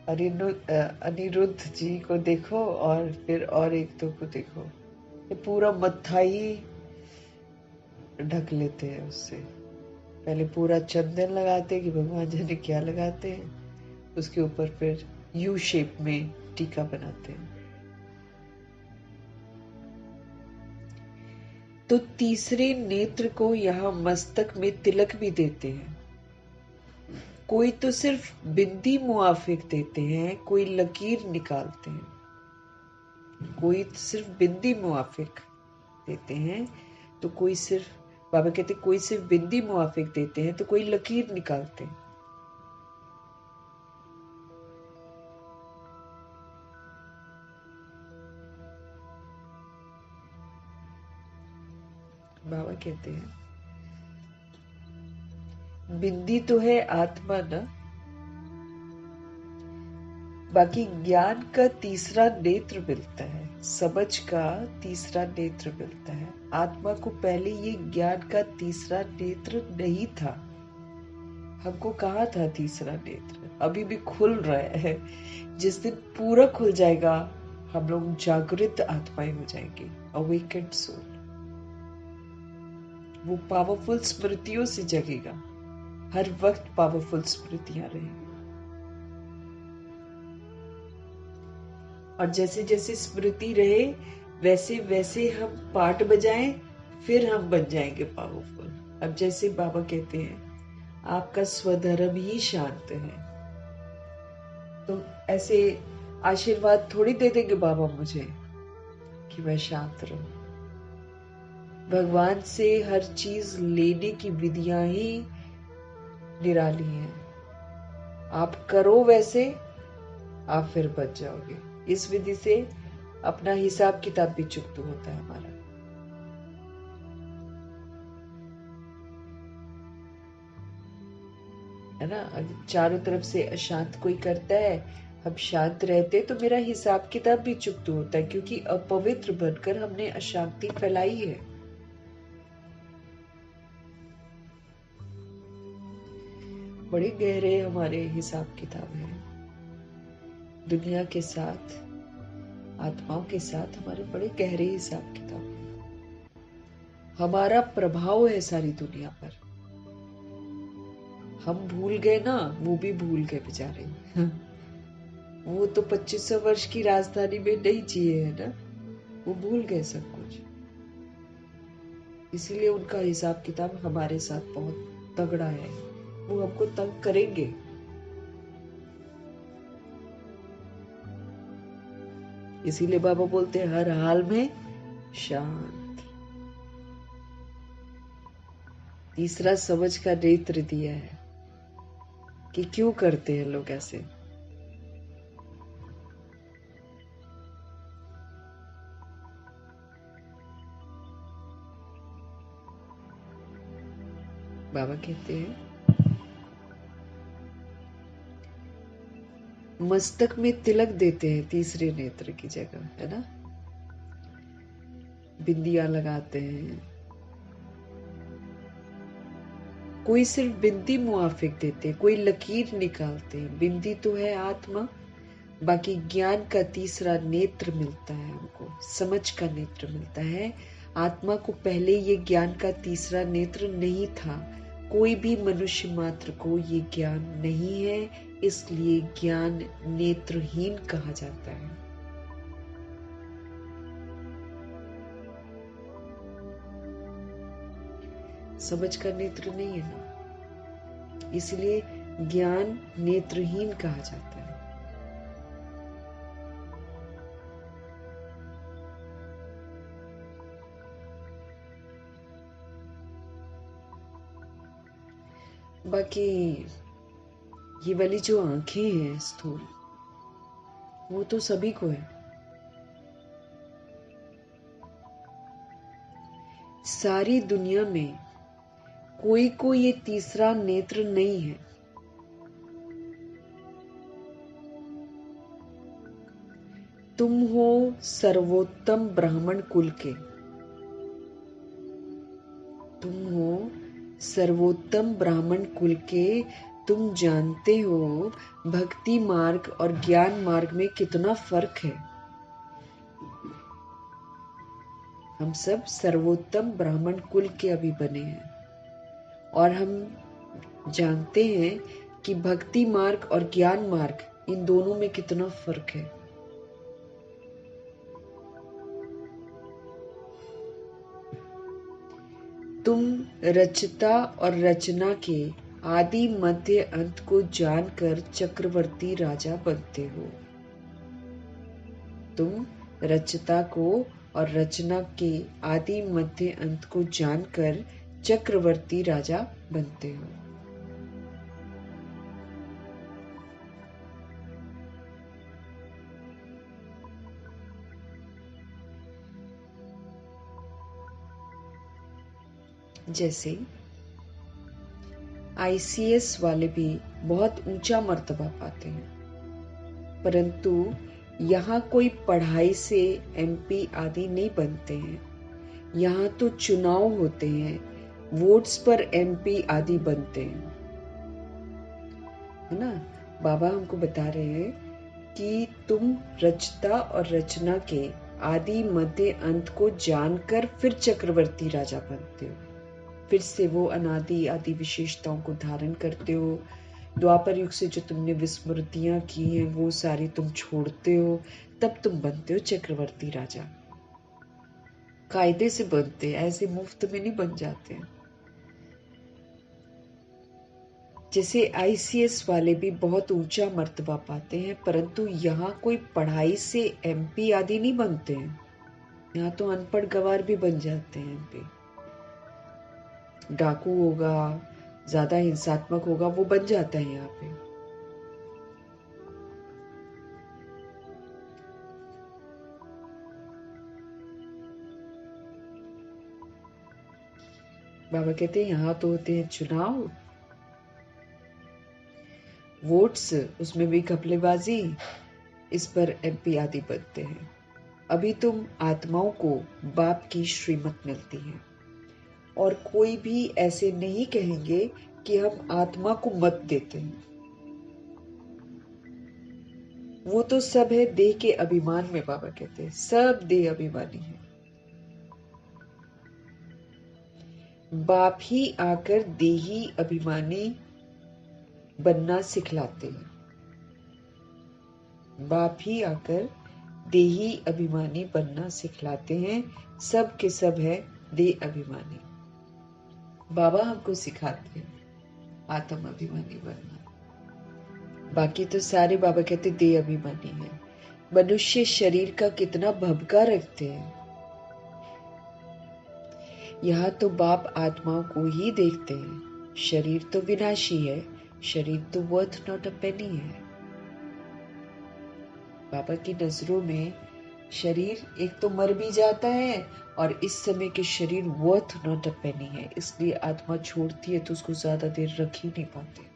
अनिरुद्ध जी को देखो और फिर और एक दो को देखो, ये पूरा मत्था ही ढक लेते हैं उससे। पहले पूरा चंदन लगाते हैं कि भगवान जाने क्या लगाते हैं, उसके ऊपर फिर यू शेप में टीका बनाते हैं। तो तीसरे नेत्र को यहाँ मस्तक में तिलक भी देते हैं। कोई तो सिर्फ बिंदी मुआफिक देते हैं, कोई लकीर निकालते हैं। कोई तो सिर्फ बिंदी मुआफिक देते हैं, तो कोई सिर्फ, बाबा कहते कोई सिर्फ बिंदी मुआफिक देते हैं तो कोई लकीर निकालते हैं। बाबा कहते हैं बिंदी तो है आत्मा ना, बाकी ज्ञान का तीसरा नेत्र मिलता है, समझ का तीसरा नेत्र मिलता है। आत्मा को पहले ये ज्ञान का तीसरा नेत्र नहीं था। हमको कहा था तीसरा नेत्र, अभी भी खुल रहा है। जिस दिन पूरा खुल जाएगा हम लोग जागृत आत्माएं हो जाएंगे, अवेकेंड सोल। वो पावरफुल स्मृतियों से जगेगा, हर वक्त पावरफुल स्मृतियां रहेंगी। और जैसे जैसे स्मृति रहे वैसे वैसे हम पाठ बजाएं, फिर हम बन जाएंगे पावरफुल। अब जैसे बाबा कहते हैं आपका स्वधर्म ही शांत है, तो ऐसे आशीर्वाद थोड़ी दे देंगे बाबा मुझे कि मैं शांत रहूं। भगवान से हर चीज लेने की विधियां ही निराली हैं। आप करो वैसे, आप फिर बच जाओगे। इस विधि से अपना हिसाब किताब भी चुकता होता है हमारा। है ना? अगर चारों तरफ से अशांत कोई करता है, हम शांत रहते तो मेरा हिसाब किताब भी चुकता होता है, क्योंकि अपवित्र बनकर हमने अशांति फैलाई है। बड़े गहरे हमारे हिसाब किताब है दुनिया के साथ, आत्माओं के साथ हमारे बड़े गहरे हिसाब किताब है। हमारा प्रभाव है सारी दुनिया पर। हम भूल गए ना, वो भी भूल गए बेचारे। वो तो 2500 वर्ष की राजधानी में नहीं जिए है ना, वो भूल गए सब कुछ। इसीलिए उनका हिसाब किताब हमारे साथ बहुत तगड़ा है। वो हमको तंग करेंगे। इसीलिए बाबा बोलते हैं हर हाल में शांत। तीसरा समझ का नेत्र दिया है कि क्यों करते हैं लोग ऐसे। बाबा कहते हैं मस्तक में तिलक देते हैं तीसरे नेत्र की जगह, है ना? बिंदियां लगाते हैं। कोई सिर्फ बिंदी मुआफिक देते हैं, कोई लकीर निकालते हैं। बिंदी तो है आत्मा, बाकी ज्ञान का तीसरा नेत्र मिलता है हमको, समझ का नेत्र मिलता है। आत्मा को पहले ये ज्ञान का तीसरा नेत्र नहीं था। कोई भी मनुष्य मात्र को ये ज्ञान नहीं है, इसलिए ज्ञान नेत्रहीन कहा जाता है। समझ का नेत्र नहीं है ना, इसलिए ज्ञान नेत्रहीन कहा जाता है। बाकी ये वाली जो आंखें हैं स्थूल, वो तो सभी को है। सारी दुनिया में कोई को ये तीसरा नेत्र नहीं है। तुम हो सर्वोत्तम ब्राह्मण कुल के, तुम हो सर्वोत्तम ब्राह्मण कुल के। तुम जानते हो भक्ति मार्ग और ज्ञान मार्ग में कितना फर्क है। हम सब सर्वोत्तम ब्राह्मण कुल के अभी बने हैं और हम जानते हैं कि भक्ति मार्ग और ज्ञान मार्ग, इन दोनों में कितना फर्क है। तुम रचता और रचना के आदि मध्य अंत को जानकर चक्रवर्ती राजा बनते हो। तुम रचता को और रचना के आदि मध्य अंत को जानकर चक्रवर्ती राजा बनते हो। जैसे आईसीएस वाले भी बहुत ऊंचा मर्तबा पाते हैं, परंतु यहाँ कोई पढ़ाई से एमपी आदि नहीं बनते हैं। यहाँ तो चुनाव होते हैं, वोट्स पर एमपी आदि बनते हैं, है ना। बाबा हमको बता रहे हैं कि तुम रचता और रचना के आदि मध्य अंत को जानकर फिर चक्रवर्ती राजा बनते हो। फिर से वो अनादि आदि विशेषताओं को धारण करते हो। द्वापर युग से जो तुमने विस्मृतियां की हैं वो सारी तुम छोड़ते हो, तब तुम बनते हो चक्रवर्ती राजा। कायदे से बनते, ऐसे मुफ्त में नहीं बन जाते। जैसे आईसीएस वाले भी बहुत ऊंचा मर्तबा पाते हैं, परंतु यहाँ कोई पढ़ाई से एमपी आदि नहीं बनते हैं। यहाँ तो अनपढ़ गवार भी बन जाते हैं एमपी। डाकू होगा, ज्यादा हिंसात्मक होगा, वो बन जाता है यहाँ पे। बाबा कहते हैं यहाँ तो होते हैं चुनाव, वोट्स, उसमें भी घपलेबाजी, इस पर एमपी आदि बनते हैं। अभी तुम आत्माओं को बाप की श्रीमत मिलती है और कोई भी ऐसे नहीं कहेंगे कि हम आत्मा को मत देते हैं। वो तो सब है देह के अभिमान में। बाबा कहते हैं सब देह अभिमानी है। बाप ही आकर देही अभिमानी बनना सिखलाते हैं। बाप ही आकर देही अभिमानी बनना सिखलाते हैं। सब के सब है देह अभिमानी। बाबा हमको सिखाते हैं आत्म अभिमानी बनना। बाकी तो सारे बाबा कहते देह अभिमानी है। मनुष्य शरीर का कितना भबका रखते हैं। यहाँ तो बाप आत्माओं को ही देखते हैं। शरीर तो विनाशी है, शरीर तो वर्थ नॉट अ पेनी है। बाबा की नजरों में शरीर एक तो मर भी जाता है और इस समय के शरीर वर्थ नॉट अ पेनी है, इसलिए आत्मा छोड़ती है तो उसको ज्यादा देर रख ही नहीं पाते।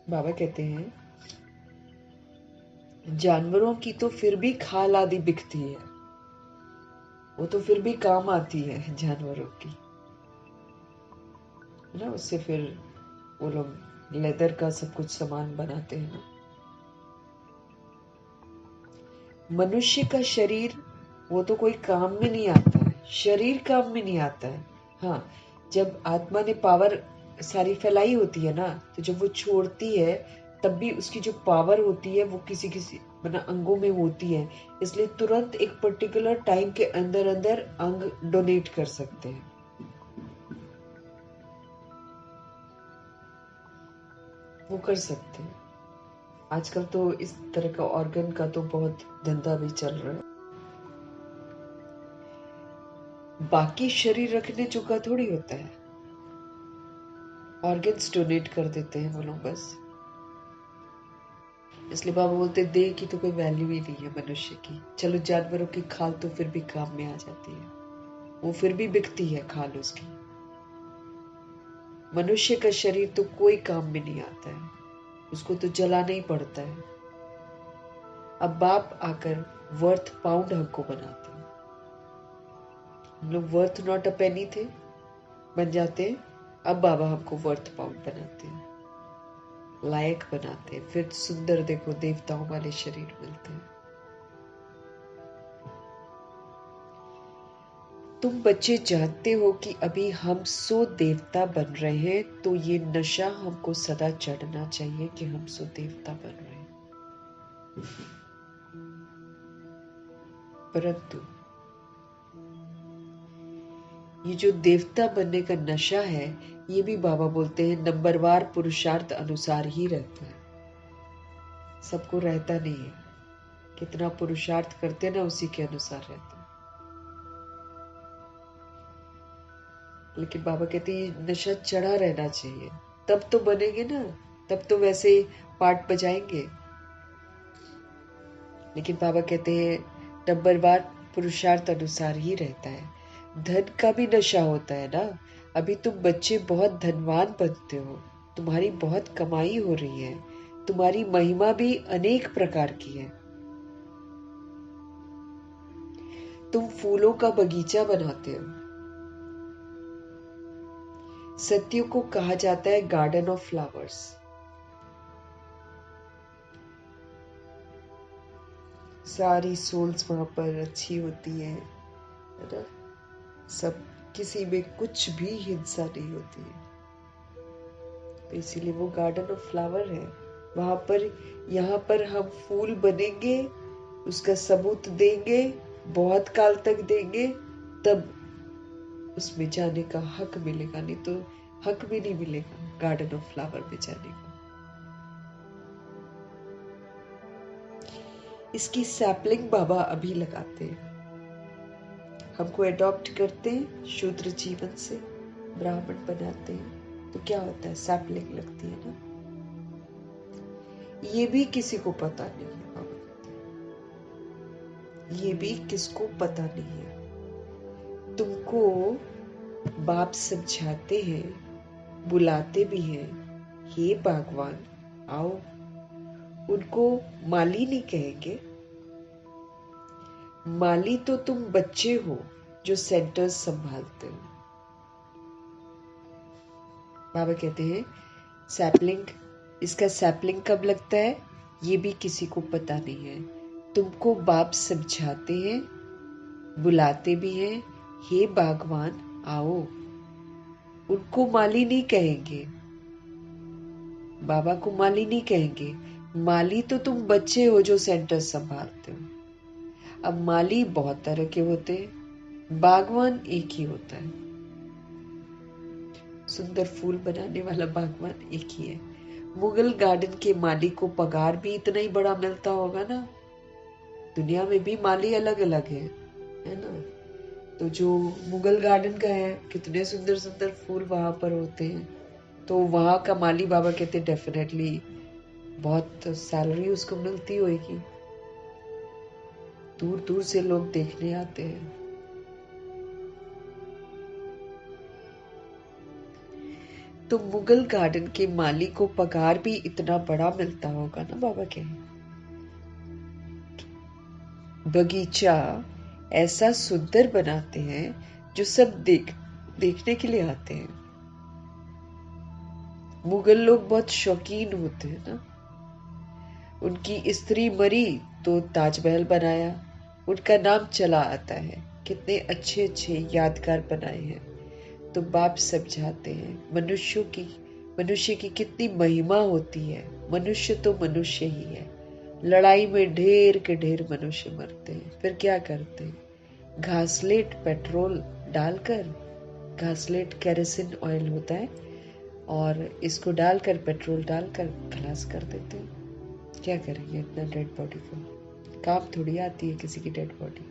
बाबा कहते हैं जानवरों की तो फिर भी खाल आदि बिकती है, वो तो फिर भी काम आती है जानवरों की, ना। उससे फिर वो लोग लेदर का सब कुछ सामान बनाते हैं ना। मनुष्य का शरीर वो तो कोई काम में नहीं आता है, शरीर काम में नहीं आता है। हाँ, जब आत्मा ने पावर सारी फैलाई होती है ना, तो जब वो छोड़ती है तब भी उसकी जो पावर होती है वो किसी किसी अंगों में होती है, इसलिए तुरंत एक पर्टिकुलर टाइम के अंदर अंदर अंग डोनेट कर सकते हैं। वो कर सकते हैं। आजकल तो इस तरह का ऑर्गन का तो बहुत धंधा भी चल रहा है। बाकी शरीर रखने चुका थोड़ी होता है, ऑर्गन्स डोनेट कर देते हैं वो लोग बस। इसलिए बाबा बोलते देह की तो कोई वैल्यू ही नहीं है मनुष्य की। चलो जानवरों की खाल तो फिर भी काम में आ जाती है, वो फिर भी बिकती है खाल उसकी। मनुष्य का शरीर तो कोई काम में नहीं आता है, उसको तो जलाना ही पड़ता है। अब बाप आकर वर्थ पाउंड हमको बनाते हैं। हम लोग वर्थ नॉट अ पेनी थे, बन जाते हैं। अब बाबा हमको वर्थ पाउंड बनाते हैं, लायक बनाते हैं। फिर सुंदर देखो देवताओं वाले शरीर मिलते हैं। तुम बच्चे जानते हो कि अभी हम 100 देवता बन रहे हैं, तो ये नशा हमको सदा चढ़ना चाहिए कि हम 100 देवता बन रहे हैं। परंतु ये जो देवता बनने का नशा है, ये भी बाबा बोलते हैं नंबरवार पुरुषार्थ अनुसार ही रहता है, सबको रहता नहीं है। कितना पुरुषार्थ करते ना उसी के अनुसार रहता है। लेकिन बाबा कहते हैं ये नशा चढ़ा रहना चाहिए, तब तो बनेंगे ना, तब तो वैसे पार्ट बजाएंगे। लेकिन बाबा कहते हैं नंबरवार पुरुषार्थ अनुसार ही रहता है। धन का भी नशा होता है ना। अभी तुम बच्चे बहुत धनवान बनते हो, तुम्हारी बहुत कमाई हो रही है, तुम्हारी महिमा भी अनेक प्रकार की है। तुम फूलों का बगीचा बनाते हो। सत्य को कहा जाता है गार्डन ऑफ फ्लावर्स। सारी सोल्स वहां पर अच्छी होती है ना, सब, किसी में कुछ भी हिंसा नहीं होती है, तो इसीलिए वो गार्डन ऑफ फ्लावर है। वहां पर, यहाँ पर हम फूल बनेंगे, उसका सबूत देंगे, बहुत काल तक देंगे, तब उसमें जाने का हक मिलेगा, नहीं तो हक भी नहीं मिलेगा गार्डन ऑफ फ्लावर में जाने का। इसकी सैपलिंग बाबा अभी लगाते हैं। हमको अडॉप्ट करते हैं शूद्र जीवन से, ब्राह्मण बनाते हैं, तो क्या होता है, सैपलिंग लगती है ना। ये भी किसी को पता नहीं है बाबा कहते हैं, ये भी किसको पता नहीं है। तुमको बाप समझाते हैं, बुलाते भी हैं, हे भगवान आओ। उनको माली नहीं कहेंगे, माली तो तुम बच्चे हो जो सेंटर्स संभालते हो। बाबा कहते हैं सैपलिंग, इसका सैपलिंग कब लगता है ये भी किसी को पता नहीं है। तुमको बाप समझाते हैं, बुलाते भी हैं, हे भगवान आओ। उनको माली नहीं कहेंगे, बाबा को माली नहीं कहेंगे। माली तो तुम बच्चे हो जो सेंटर संभालते हो। अब माली बहुत तरह के होते हैं, बागवान एक ही होता है। सुंदर फूल बनाने वाला बागवान एक ही है। मुगल गार्डन के माली को पगार भी इतना ही बड़ा मिलता होगा ना। दुनिया में भी माली अलग अलग है ना। तो जो मुगल गार्डन का है, कितने सुंदर सुंदर फूल वहां पर होते हैं, तो वहां का माली बाबा कहते डेफिनेटली बहुत सैलरी उसको मिलती होगी, दूर दूर से लोग देखने आते हैं। तो मुगल गार्डन के माली को पगार भी इतना बड़ा मिलता होगा ना। बाबा कहे बगीचा ऐसा सुंदर बनाते हैं जो सब देखने के लिए आते हैं। मुगल लोग बहुत शौकीन होते हैं ना। उनकी स्त्री मरी तो ताजमहल बनाया, उनका नाम चला आता है, कितने अच्छे अच्छे यादगार बनाए हैं। तो बाप समझाते हैं मनुष्य की कितनी महिमा होती है। मनुष्य तो मनुष्य ही है। लड़ाई में ढेर के ढेर मनुष्य मरते हैं, फिर क्या करते हैं? घासलेट पेट्रोल डालकर, घासलेट केरोसिन ऑयल होता है, और इसको डालकर, पेट्रोल डालकर खलास कर देते हैं। क्या करेंगे इतना डेड बॉडी को? काम थोड़ी आती है किसी की डेड बॉडी।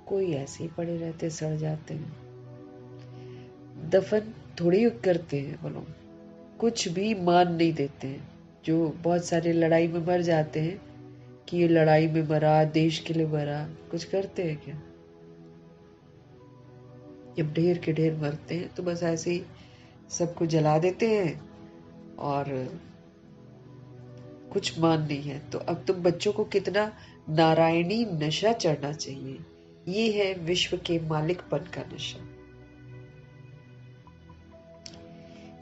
कोई ऐसे ही पड़े रहते, सड़ जाते हैं। दफन थोड़ी करते हैं वो लोग, कुछ भी मान नहीं देते हैं। जो बहुत सारे लड़ाई में मर जाते हैं कि ये लड़ाई में मरा, देश के लिए मरा, कुछ करते हैं क्या? जब ढेर के ढेर मरते हैं तो बस ऐसे ही सबको जला देते हैं, और कुछ मान नहीं है। तो अब तुम बच्चों को कितना नारायणी नशा चढ़ना चाहिए। ये है विश्व के मालिकपन का नशा।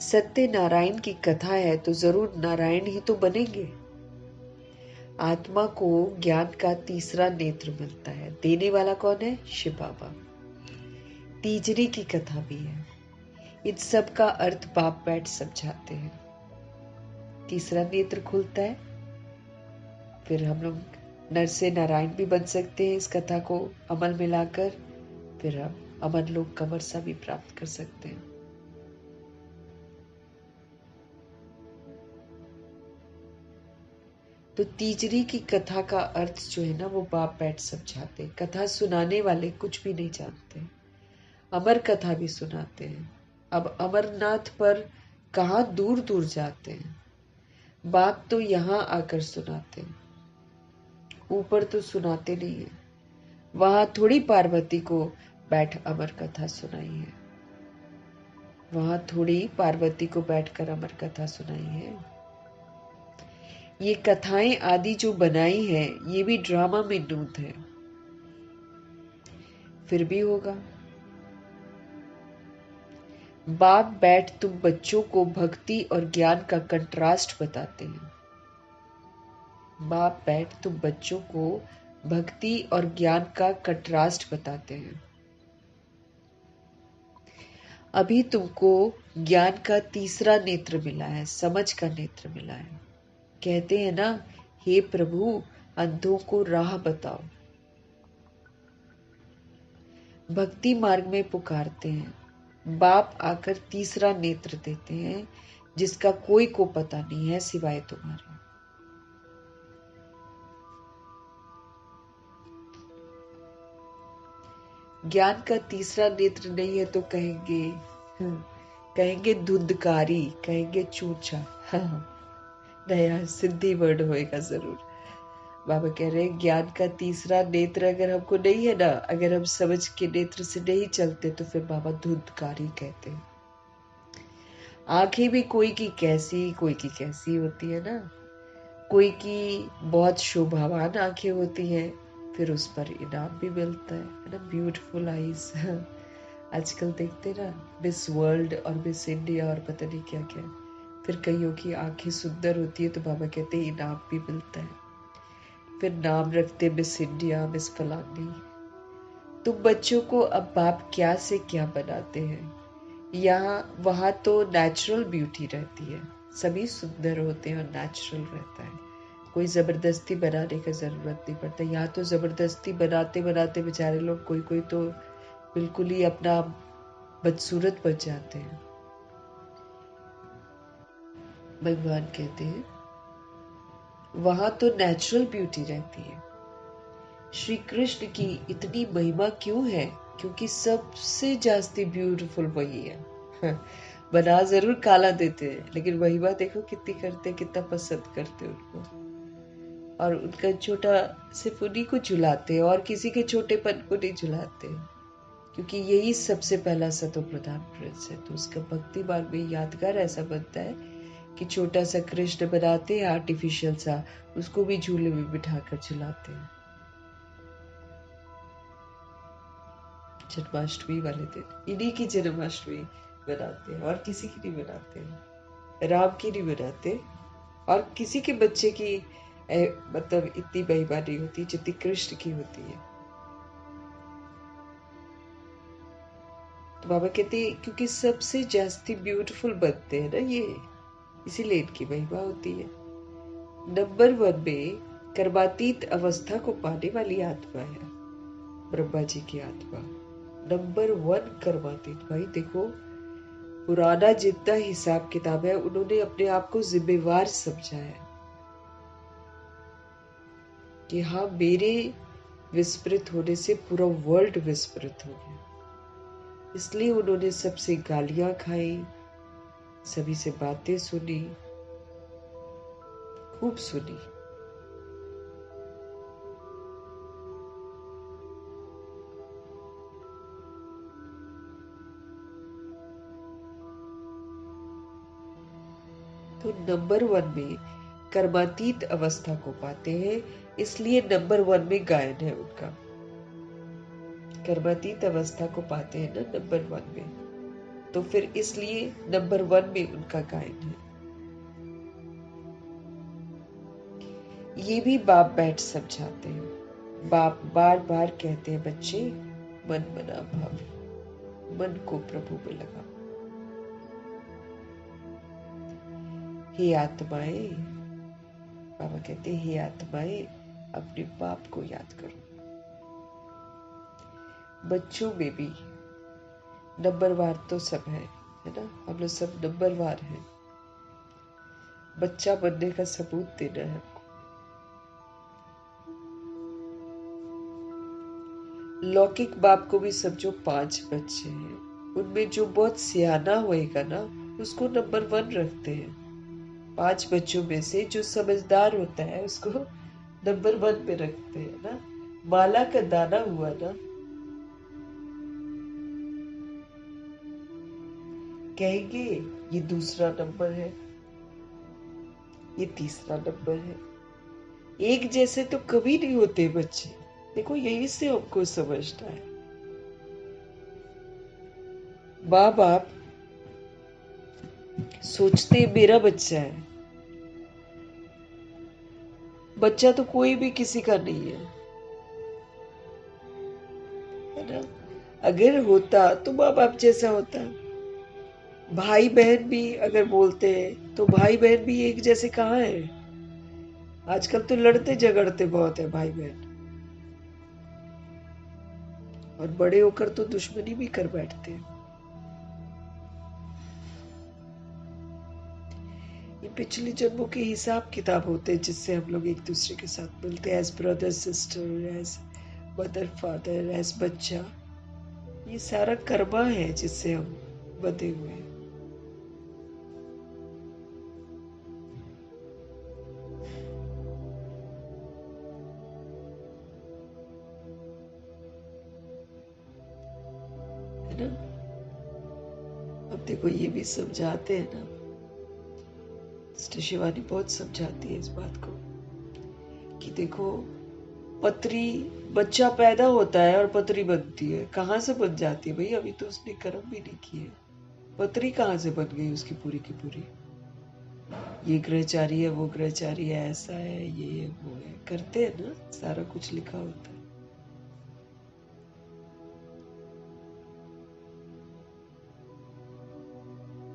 सत्य नारायण की कथा है तो जरूर नारायण ही तो बनेंगे। आत्मा को ज्ञान का तीसरा नेत्र मिलता है। देने वाला कौन है? शिव बाबा। तीजरी की कथा भी है। इन सब का अर्थ बाप बैठ समझाते हैं। तीसरा नेत्र खुलता है, फिर हम लोग नर से नारायण भी बन सकते हैं इस कथा को अमल में लाकर। फिर हम अमर लोक का वर्षा भी प्राप्त कर सकते हैं। तो तीजरी की कथा का अर्थ जो है ना, वो बाप बैठ समझाते हैं। कथा सुनाने वाले कुछ भी नहीं जानते, अमर कथा भी सुनाते हैं। अब अमरनाथ पर कहाँ दूर दूर जाते हैं, बाप तो यहाँ आकर सुनाते हैं, ऊपर तो सुनाते नहीं है। वहां थोड़ी पार्वती को बैठ अमर कथा सुनाई है, वहां थोड़ी पार्वती को बैठकर अमर कथा सुनाई है। ये कथाएं आदि जो बनाई है, ये भी ड्रामा में नूत है। फिर भी होगा। बाप बैठ तुम बच्चों को भक्ति और ज्ञान का कंट्रास्ट बताते हैं। बाप बैठ तुम बच्चों को भक्ति और ज्ञान का कंट्रास्ट बताते हैं। अभी तुमको ज्ञान का तीसरा नेत्र मिला है, समझ का नेत्र मिला है। कहते हैं ना, हे प्रभु अंधों को राह बताओ। भक्ति मार्ग में पुकारते हैं। बाप आकर तीसरा नेत्र देते हैं, जिसका कोई को पता नहीं है सिवाय तुम्हारे। ज्ञान का तीसरा नेत्र नहीं है तो कहेंगे, कहेंगे धुंधकारी, कहेंगे चूचा। नया सिद्धि वर्ड होएगा जरूर। बाबा कह रहे हैं ज्ञान का तीसरा नेत्र अगर हमको नहीं है ना, अगर हम समझ के नेत्र से नहीं चलते, तो फिर बाबा धुंधकारी कहते हैं। आंखें भी कोई की कैसी होती है ना। कोई की बहुत शोभावान आंखें होती हैं, फिर उस पर इनाम भी मिलता है ना, ब्यूटीफुल आईज। आजकल देखते ना, मिस वर्ल्ड और मिस इंडिया और पता नहीं क्या क्या। फिर कईयों की आंखें सुंदर होती है तो बाबा कहते हैं इनाम भी मिलता है। फिर नाम रखते मिस इंडिया, मिस फलानी। तो बच्चों को अब बाप क्या से क्या बनाते हैं। यहाँ वहाँ तो नेचुरल ब्यूटी रहती है, सभी सुंदर होते हैं और नेचुरल रहता है। कोई जबरदस्ती बनाने का जरूरत नहीं पड़ता। यहाँ तो जबरदस्ती बनाते बनाते बेचारे लोग कोई कोई तो बिल्कुल ही अपना बदसूरत बच जाते हैं। भगवान कहते हैं वहां तो नेचुरल ब्यूटी रहती है। श्री कृष्ण की इतनी महिमा क्यों है? क्योंकि सबसे जास्ती ब्यूटीफुल वही है। बना जरूर काला देते हैं, लेकिन महिमा देखो कितनी करते हैं, कितना पसंद करते हैं उनको। और उनका छोटा सिर्फ उन्हीं को झुलाते हैं, और किसी के छोटेपन को नहीं झुलाते, क्योंकि यही सबसे पहला सतो प्रधान प्रिंस है। तो उसका भक्ति मार्ग में यादगार ऐसा बनता है कि छोटा सा कृष्ण बनाते हैं आर्टिफिशियल सा, उसको भी झूले में बिठाकर झुलाते हैं जन्माष्टमी वाले दिन। इन्हीं की जन्माष्टमी बनाते हैं और किसी की नहीं बनाते हैं। राम की नहीं बनाते और किसी के बच्चे की मतलब इतनी महिमा नहीं होती जितनी कृष्ण की होती है। तो बाबा कहते हैं क्योंकि सबसे जास्ती ब्यूटीफुल बनते हैं ना ये, इसीलिए इनकी महिमा होती है। नंबर 1 में कर्मातीत अवस्था को पाने वाली आत्मा है ब्रह्मा जी की आत्मा। नंबर 1 कर्मातीत। भाई देखो, पुराना जितना हिसाब किताब है उन्होंने अपने आप को जिम्मेवार समझा है कि हाँ, मेरे विस्मृत होने से पूरा वर्ल्ड विस्मृत हो गया। इसलिए उन्होंने सबसे गालियां खाई, सभी से बातें सुनी, खूब सुनी। तो नंबर 1 में कर्मातीत अवस्था को पाते हैं, इसलिए नंबर 1 में गायन है उनका। कर्मातीत अवस्था को पाते हैं ना नंबर 1 में, तो फिर इसलिए नंबर 1 में उनका गायन है। ये भी बाप बैठ समझाते हैं। बाप बार बार कहते हैं, बच्चे मन बना भाव, मन को प्रभु में लगा। हे आत्माएं, बाबा कहते हैं, हे आत्माएं अपने बाप को याद करो। बच्चों में भी नंबरवार तो सब है ना, हम लोग सब नंबरवार हैं। बच्चा बनने का सबूत देना है हमको। लौकिक बाप को भी समझो 5 बच्चे हैं, उनमें जो बहुत सियाना होएगा ना उसको नंबर 1 रखते हैं। 5 बच्चों में से जो समझदार होता है उसको नंबर 1 पे रखते हैं ना। माला का दाना हुआ ना, कहेंगे ये दूसरा नंबर है, ये तीसरा नंबर है। एक जैसे तो कभी नहीं होते बच्चे। देखो, यही से हमको समझना है। माँ बाप सोचते मेरा बच्चा है, बच्चा तो कोई भी किसी का नहीं है ना। अगर होता तो माँ बाप जैसा होता। भाई बहन भी अगर बोलते हैं तो भाई बहन भी एक जैसे कहाँ है। आजकल तो लड़ते झगड़ते बहुत है भाई बहन, और बड़े होकर तो दुश्मनी भी कर बैठते हैं। ये पिछले जन्मों के हिसाब किताब होते हैं जिससे हम लोग एक दूसरे के साथ मिलते हैं, as brother sister, as mother father, as बच्चा। ये सारा कर्मा है जिससे हम बंधे हुए हैं। है ना। अब देखो, ये भी समझाते हैं ना, सिस्टर शिवानी बहुत समझाती है इस बात को कि देखो, पत्री, बच्चा पैदा होता है और पत्री बनती है। कहाँ से बन जाती है भाई? अभी तो उसने कर्म भी नहीं किए। पत्री कहाँ से बन गई उसकी पूरी की पूरी? ये ग्रहचारी है, वो ग्रहचारी है, ऐसा है, ये वो है, करते हैं ना, सारा कुछ लिखा होता है।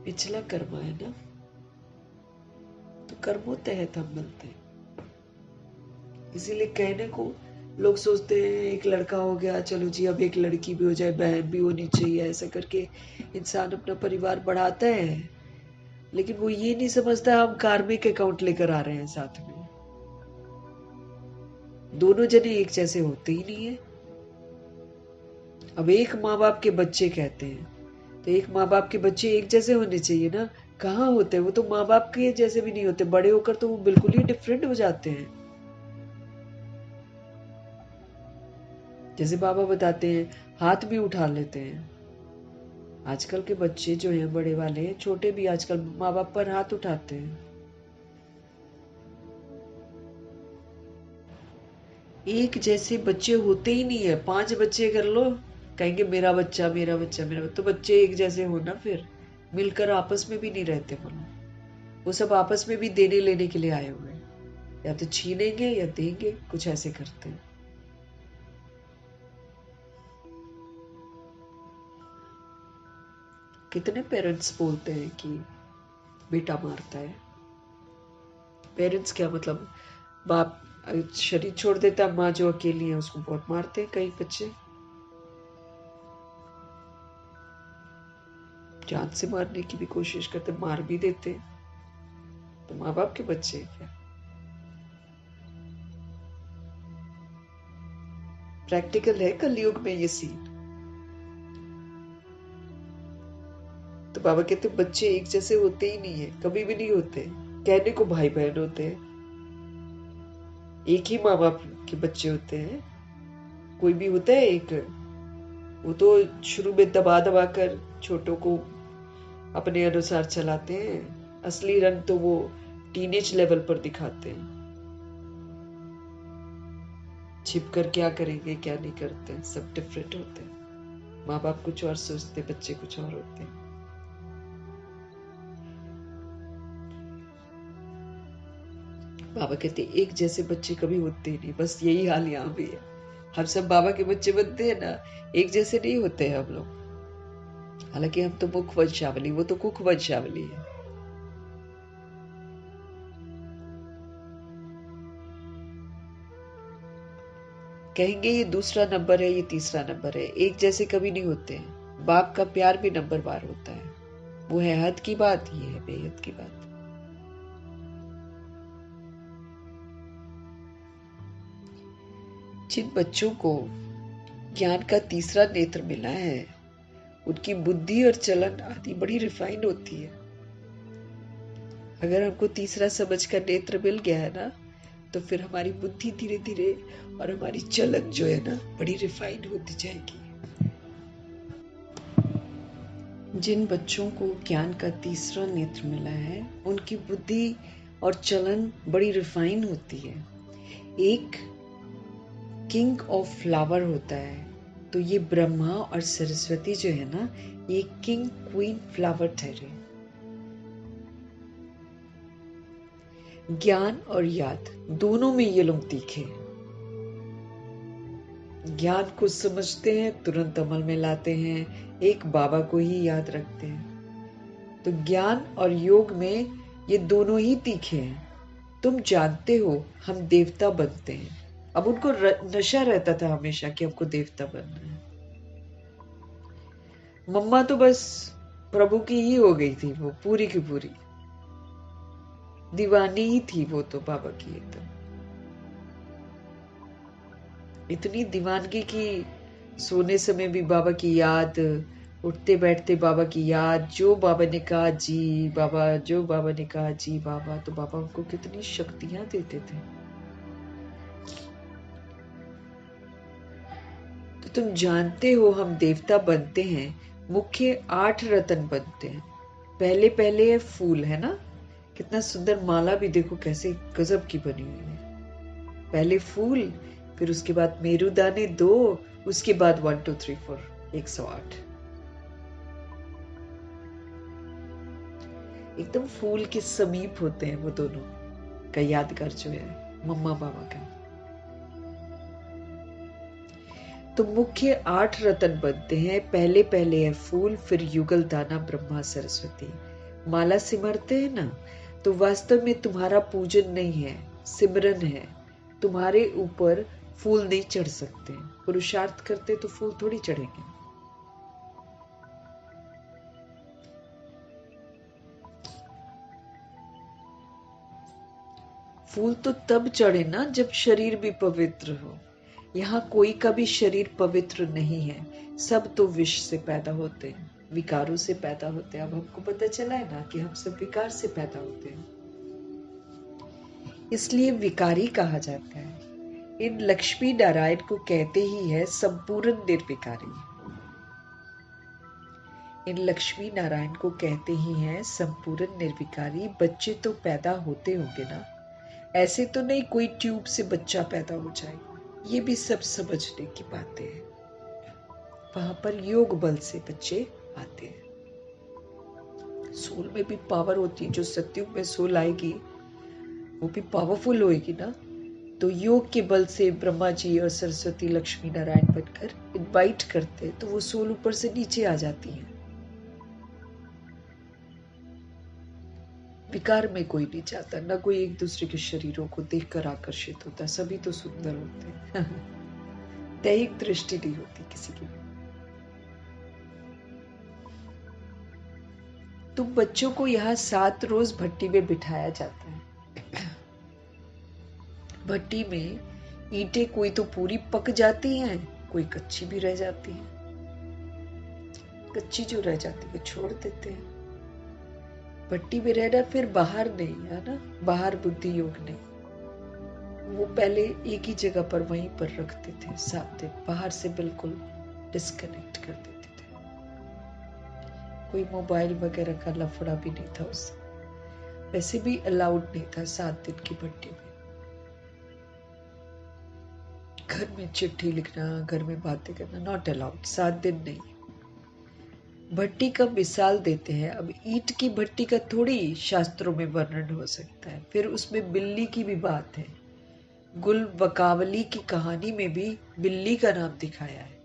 पिछला कर्म है ना, तो कर्मों तहत हम मिलते हैं। इसीलिए कहने को लोग सोचते हैं एक लड़का हो गया, चलो जी अब एक लड़की भी हो जाए, बहन भी होनी चाहिए, ऐसा करके इंसान अपना परिवार बढ़ाता है। लेकिन वो ये नहीं समझता हम कार्मिक अकाउंट लेकर आ रहे हैं साथ में। दोनों जने एक जैसे होते ही नहीं है। अब एक माँ बाप के बच्चे कहते हैं तो एक माँ बाप के बच्चे एक जैसे होने चाहिए ना। कहाँ होते हैं? वो तो माँ बाप के जैसे भी नहीं होते, बड़े होकर तो वो बिल्कुल ही डिफरेंट हो जाते हैं। जैसे बाबा बताते हैं, हाथ भी उठा लेते हैं। आजकल के बच्चे जो हैं बड़े वाले, छोटे भी आजकल माँ बाप पर हाथ उठाते हैं। एक जैसे बच्चे होते ही नहीं है। 5 बच्चे कर लो, कहेंगे मेरा बच्चा, मेरा बच्चा, मेरा बच्चा। तो बच्चे एक जैसे हो ना फिर। मिलकर आपस में भी नहीं रहते वो लोग। वो सब आपस में भी देने लेने के लिए आए हुए हैं, या तो छीनेंगे या देंगे, कुछ ऐसे करते हैं। कितने पेरेंट्स बोलते हैं कि बेटा मारता है। पेरेंट्स क्या मतलब, बाप शरीर छोड़ देता, माँ जो अकेली है उसको बहुत मारते हैं कई बच्चे, जान से मारने की भी कोशिश करते, मार भी देते। तो माँ बाप के बच्चे हैं क्या? प्रैक्टिकल है कलयुग में ये सीन। तो बाबा कहते बच्चे एक जैसे होते ही नहीं है, कभी भी नहीं होते। कहने को भाई बहन होते हैं, एक ही माँ बाप के बच्चे होते हैं। कोई भी होता है एक, वो तो शुरू में दबा दबा कर छोटों को अपने अनुसार चलाते हैं। असली रंग तो वो टीनेज लेवल पर दिखाते हैं। छिप कर क्या करेंगे क्या नहीं करते, सब डिफरेंट होते हैं। माँ बाप कुछ और सोचते, बच्चे कुछ और होते हैं। बाबा कहते एक जैसे बच्चे कभी होते ही नहीं, बस यही हाल यहाँ भी है। हम सब बाबा के बच्चे बनते हैं ना, एक जैसे नहीं होते हैं हम लोग। हालांकि हम तो मुख वंशावली, वो तो कुख वंशावली है। कहेंगे ये दूसरा नंबर है, ये तीसरा नंबर है, एक जैसे कभी नहीं होते हैं। बाप का प्यार भी नंबर वार होता है। वो है हद की बात, ये है बेहद की बात। जिन बच्चों को ज्ञान का तीसरा नेत्र मिला है, उनकी बुद्धि और चलन आदि बड़ी रिफाइंड होती है। अगर हमको तीसरा समझ का नेत्र मिल गया है ना, तो फिर हमारी बुद्धि धीरे धीरे और हमारी चलन जो है ना, बड़ी रिफाइंड होती जाएगी। जिन बच्चों को ज्ञान का तीसरा नेत्र मिला है, उनकी बुद्धि और चलन बड़ी रिफाइन होती है। एक किंग ऑफ फ्लावर होता है, तो ये ब्रह्मा और सरस्वती जो है ना, ये किंग क्वीन फ्लावर ठहरे। ज्ञान और याद दोनों में ये लोग तीखे। ज्ञान को समझते हैं, तुरंत अमल में लाते हैं, एक बाबा को ही याद रखते हैं। तो ज्ञान और योग में ये दोनों ही तीखे हैं। तुम जानते हो हम देवता बनते हैं। अब उनको नशा रहता था हमेशा कि हमको देवता बनना है। मम्मा तो बस प्रभु की ही हो गई थी, वो पूरी की पूरी दीवानी ही थी वो तो बाबा की एकदम। इतनी दीवानगी की, सोने समय भी बाबा की याद, उठते बैठते बाबा की याद, जो बाबा ने कहा जी बाबा, जो बाबा ने कहा जी बाबा। तो बाबा उनको कितनी शक्तियां देते थे। तो तुम जानते हो हम देवता बनते हैं, मुख्य 8 रतन बनते हैं। पहले पहले है फूल, है ना, कितना सुंदर माला भी देखो कैसे गजब की बनी हुई है। पहले फूल, फिर उसके बाद मेरुदाने 2, उसके बाद 1 2 3 4 108। एकदम फूल के समीप होते हैं वो दोनों का यादगार जो है मम्मा बाबा का। तो मुख्य 8 रतन बनते हैं। पहले पहले है फूल, फिर युगल दाना ब्रह्मा सरस्वती। माला सिमरते हैं ना, तो वास्तव में तुम्हारा पूजन नहीं है, सिमरन है। तुम्हारे ऊपर फूल नहीं चढ़ सकते। पुरुषार्थ करते तो फूल थोड़ी चढ़ेंगे। फूल तो तब चढ़े ना जब शरीर भी पवित्र हो। यहाँ कोई का भी शरीर पवित्र नहीं है। सब तो विष से पैदा होते हैं, विकारों से पैदा होते हैं। अब हमको पता चला है ना कि हम सब विकार से पैदा होते हैं, इसलिए विकारी कहा जाता है। इन लक्ष्मी नारायण को कहते ही है संपूर्ण निर्विकारी। इन लक्ष्मी नारायण को कहते ही हैं संपूर्ण निर्विकारी। बच्चे तो पैदा होते होंगे ना, ऐसे तो नहीं कोई ट्यूब से बच्चा पैदा हो जाए। ये भी सब समझने की बातें हैं। वहां पर योग बल से बच्चे आते हैं। सोल में भी पावर होती है। जो सत्युग में सोल आएगी वो भी पावरफुल होएगी ना। तो योग के बल से ब्रह्मा जी और सरस्वती लक्ष्मी नारायण बनकर इनवाइट करते तो वो सोल ऊपर से नीचे आ जाती है। विकार में कोई नहीं चाहता, ना कोई एक दूसरे के शरीरों को देखकर आकर्षित होता, सभी तो सुंदर होते हैं। दैहिक दृष्टि नहीं होती किसी की। तो बच्चों को यहाँ 7 रोज भट्टी में बिठाया जाता है। भट्टी में ईंटें कोई तो पूरी पक जाती हैं, कोई कच्ची भी रह जाती है। कच्ची जो रह जाती है छोड़ देते हैं। भट्टी में रहना फिर बाहर नहीं, है ना, बाहर बुद्धि योग नहीं। वो पहले एक ही जगह पर वहीं पर रखते थे 7 दिन, बाहर से बिल्कुल डिस्कनेक्ट कर देते थे। कोई मोबाइल वगैरह का लफड़ा भी नहीं था उससे, वैसे भी अलाउड नहीं था 7 दिन की भट्टी में। घर में चिट्ठी लिखना, घर में बातें करना नॉट अलाउड, 7 दिन नहीं। भट्टी का मिसाल देते हैं। अब ईंट की भट्टी का थोड़ी शास्त्रों में वर्णन हो सकता है। फिर उसमें बिल्ली की भी बात है। गुल बकावली की कहानी में भी बिल्ली का नाम दिखाया है।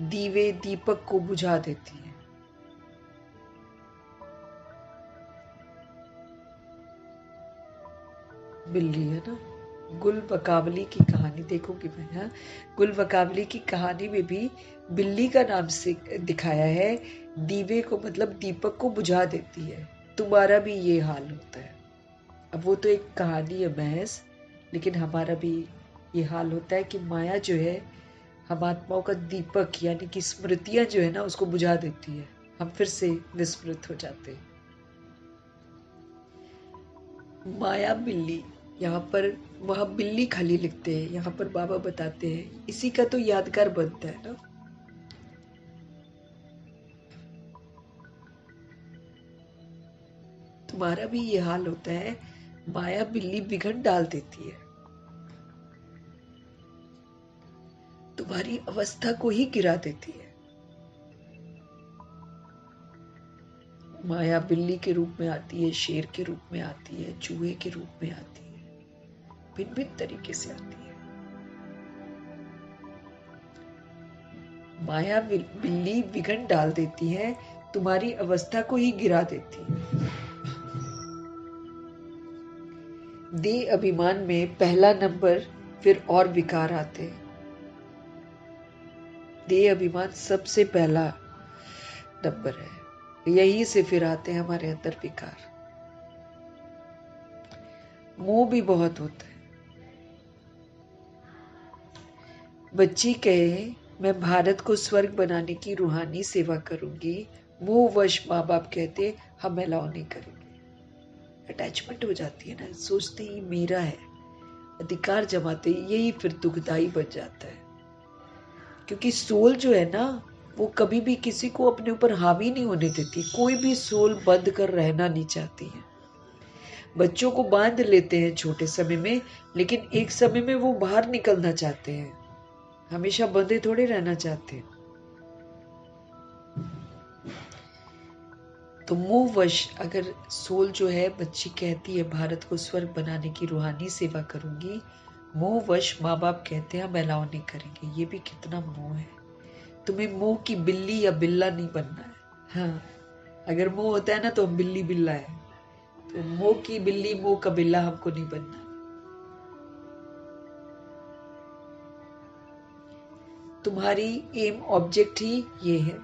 दीवे दीपक को बुझा देती है। बिल्ली है ना। गुल बकावली की कहानी देखोगी मैं, हाँ, गुल बकावली की कहानी में भी बिल्ली का नाम से दिखाया है। दीवे को मतलब दीपक को बुझा देती है। तुम्हारा भी ये हाल होता है। अब वो तो एक कहानी है महज, लेकिन हमारा भी ये हाल होता है कि माया जो है हम आत्माओं का दीपक यानी कि स्मृतियां जो है ना उसको बुझा देती है। हम फिर से विस्मृत हो जाते हैं। माया बिल्ली, यहाँ पर वहां बिल्ली खाली लिखते हैं, यहाँ पर बाबा बताते हैं। इसी का तो यादगार बनता है ना। तुम्हारा भी ये हाल होता है। माया बिल्ली बिघड़ डाल देती है, तुम्हारी अवस्था को ही गिरा देती है। माया बिल्ली के रूप में आती है, शेर के रूप में आती है, चूहे के रूप में आती है, भिन्न भिन्न तरीके से आती है। माया बिल्ली बिघड़ डाल देती है, तुम्हारी अवस्था को ही गिरा देती है। देह अभिमान में पहला नंबर, फिर और विकार आते हैं। देह अभिमान सबसे पहला नंबर है, यही से फिर आते हैं हमारे अंदर विकार। मोह भी बहुत होता है। बच्ची कहे मैं भारत को स्वर्ग बनाने की रूहानी सेवा करूंगी, मोहवश माँ बाप कहते हम अलाउ नहीं करेंगे। अटैचमेंट हो जाती है ना, सोचते ही मेरा है, अधिकार जमाते यही फिर दुखदाई बन जाता है। क्योंकि सोल जो है ना वो कभी भी किसी को अपने ऊपर हावी नहीं होने देती। कोई भी सोल बंद कर रहना नहीं चाहती है। बच्चों को बांध लेते हैं छोटे समय में, लेकिन एक समय में वो बाहर निकलना चाहते हैं, हमेशा बंधे थोड़े रहना चाहते हैं। तो मोहवश अगर सोल जो है, बच्ची कहती है भारत को स्वर्ग बनाने की रूहानी सेवा करूंगी, मोहवश माँ बाप कहते हैं हम अलाउ नहीं करेंगे। ये भी कितना मोह है। तुम्हें मोह की बिल्ली या बिल्ला नहीं बनना है। हाँ, अगर मोह होता है ना तो हम बिल्ली बिल्ला है, तो मोह की बिल्ली मोह का बिल्ला हमको नहीं बनना। तुम्हारी एम ऑब्जेक्ट ही ये है।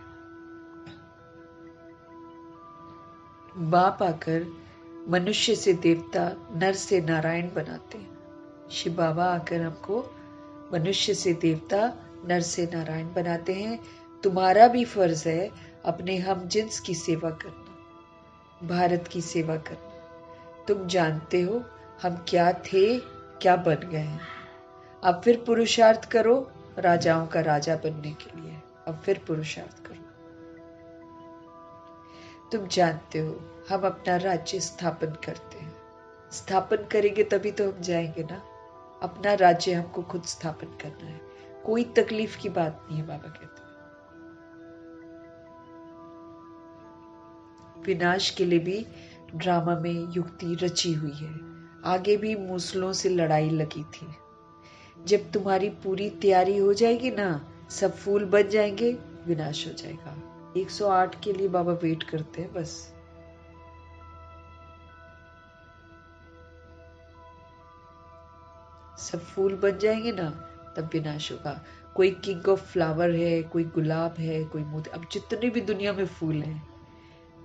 बाप आकर मनुष्य से देवता, नर से नारायण बनाते हैं। शिव बाबा आकर हमको मनुष्य से देवता, नर से नारायण बनाते हैं। तुम्हारा भी फर्ज है अपने हम जिन्स की सेवा करना, भारत की सेवा करना। तुम जानते हो हम क्या थे, क्या बन गए हैं। अब फिर पुरुषार्थ करो राजाओं का राजा बनने के लिए। अब फिर पुरुषार्थ करो। तुम जानते हो हम अपना राज्य स्थापन करते हैं। स्थापन करेंगे तभी तो हम जाएंगे ना। अपना राज्य हमको खुद स्थापन करना है। कोई तकलीफ की बात नहीं है, बाबा कहते हैं। विनाश के लिए भी ड्रामा में युक्ति रची हुई है, आगे भी मूसलों से लड़ाई लगी थी। जब तुम्हारी पूरी तैयारी हो जाएगी ना, सब फूल बच जाएंगे, विनाश हो जाएगा। 108 के लिए बाबा वेट करते हैं बस। सब फूल बच जाएंगे ना, तब विनाश होगा। कोई किंग ऑफ फ्लावर है, कोई गुलाब है, कोई मोती, अब जितने भी दुनिया में फूल हैं,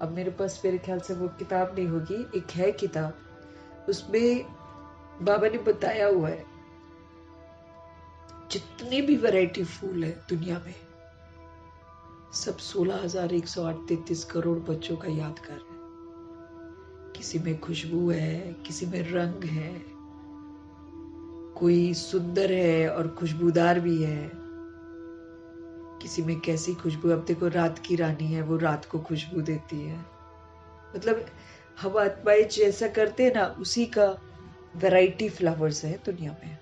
अब मेरे पास मेरे ख्याल से वो किताब नहीं होगी, एक है किताब, उसमें बाबा ने बताया हुआ है जितने भी वैरायटी फूल है दुनिया में, सब 16,133 करोड़ बच्चों का यादगार है। किसी में खुशबू है, किसी में रंग है, कोई सुंदर है और खुशबूदार भी है, किसी में कैसी खुशबू। अब देखो रात की रानी है, वो रात को खुशबू देती है। मतलब हम आत्माएं जैसा करते हैं ना, उसी का वैरायटी फ्लावर्स है दुनिया में।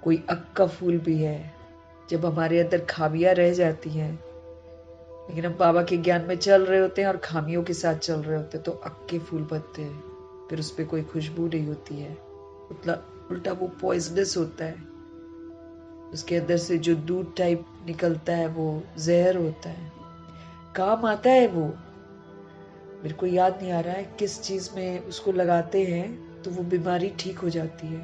कोई अक का फूल भी है। जब हमारे अंदर खामियां रह जाती हैं, लेकिन हम बाबा के ज्ञान में चल रहे होते हैं और खामियों के साथ चल रहे होते हैं, तो अक के फूल बनते हैं, फिर उस पर कोई खुशबू नहीं होती है, उल्टा वो पॉइजनस होता है। उसके अंदर से जो दूध टाइप निकलता है वो जहर होता है। काम आता है वो, मेरे को याद नहीं आ रहा है किस चीज में उसको लगाते हैं तो वो बीमारी ठीक हो जाती है,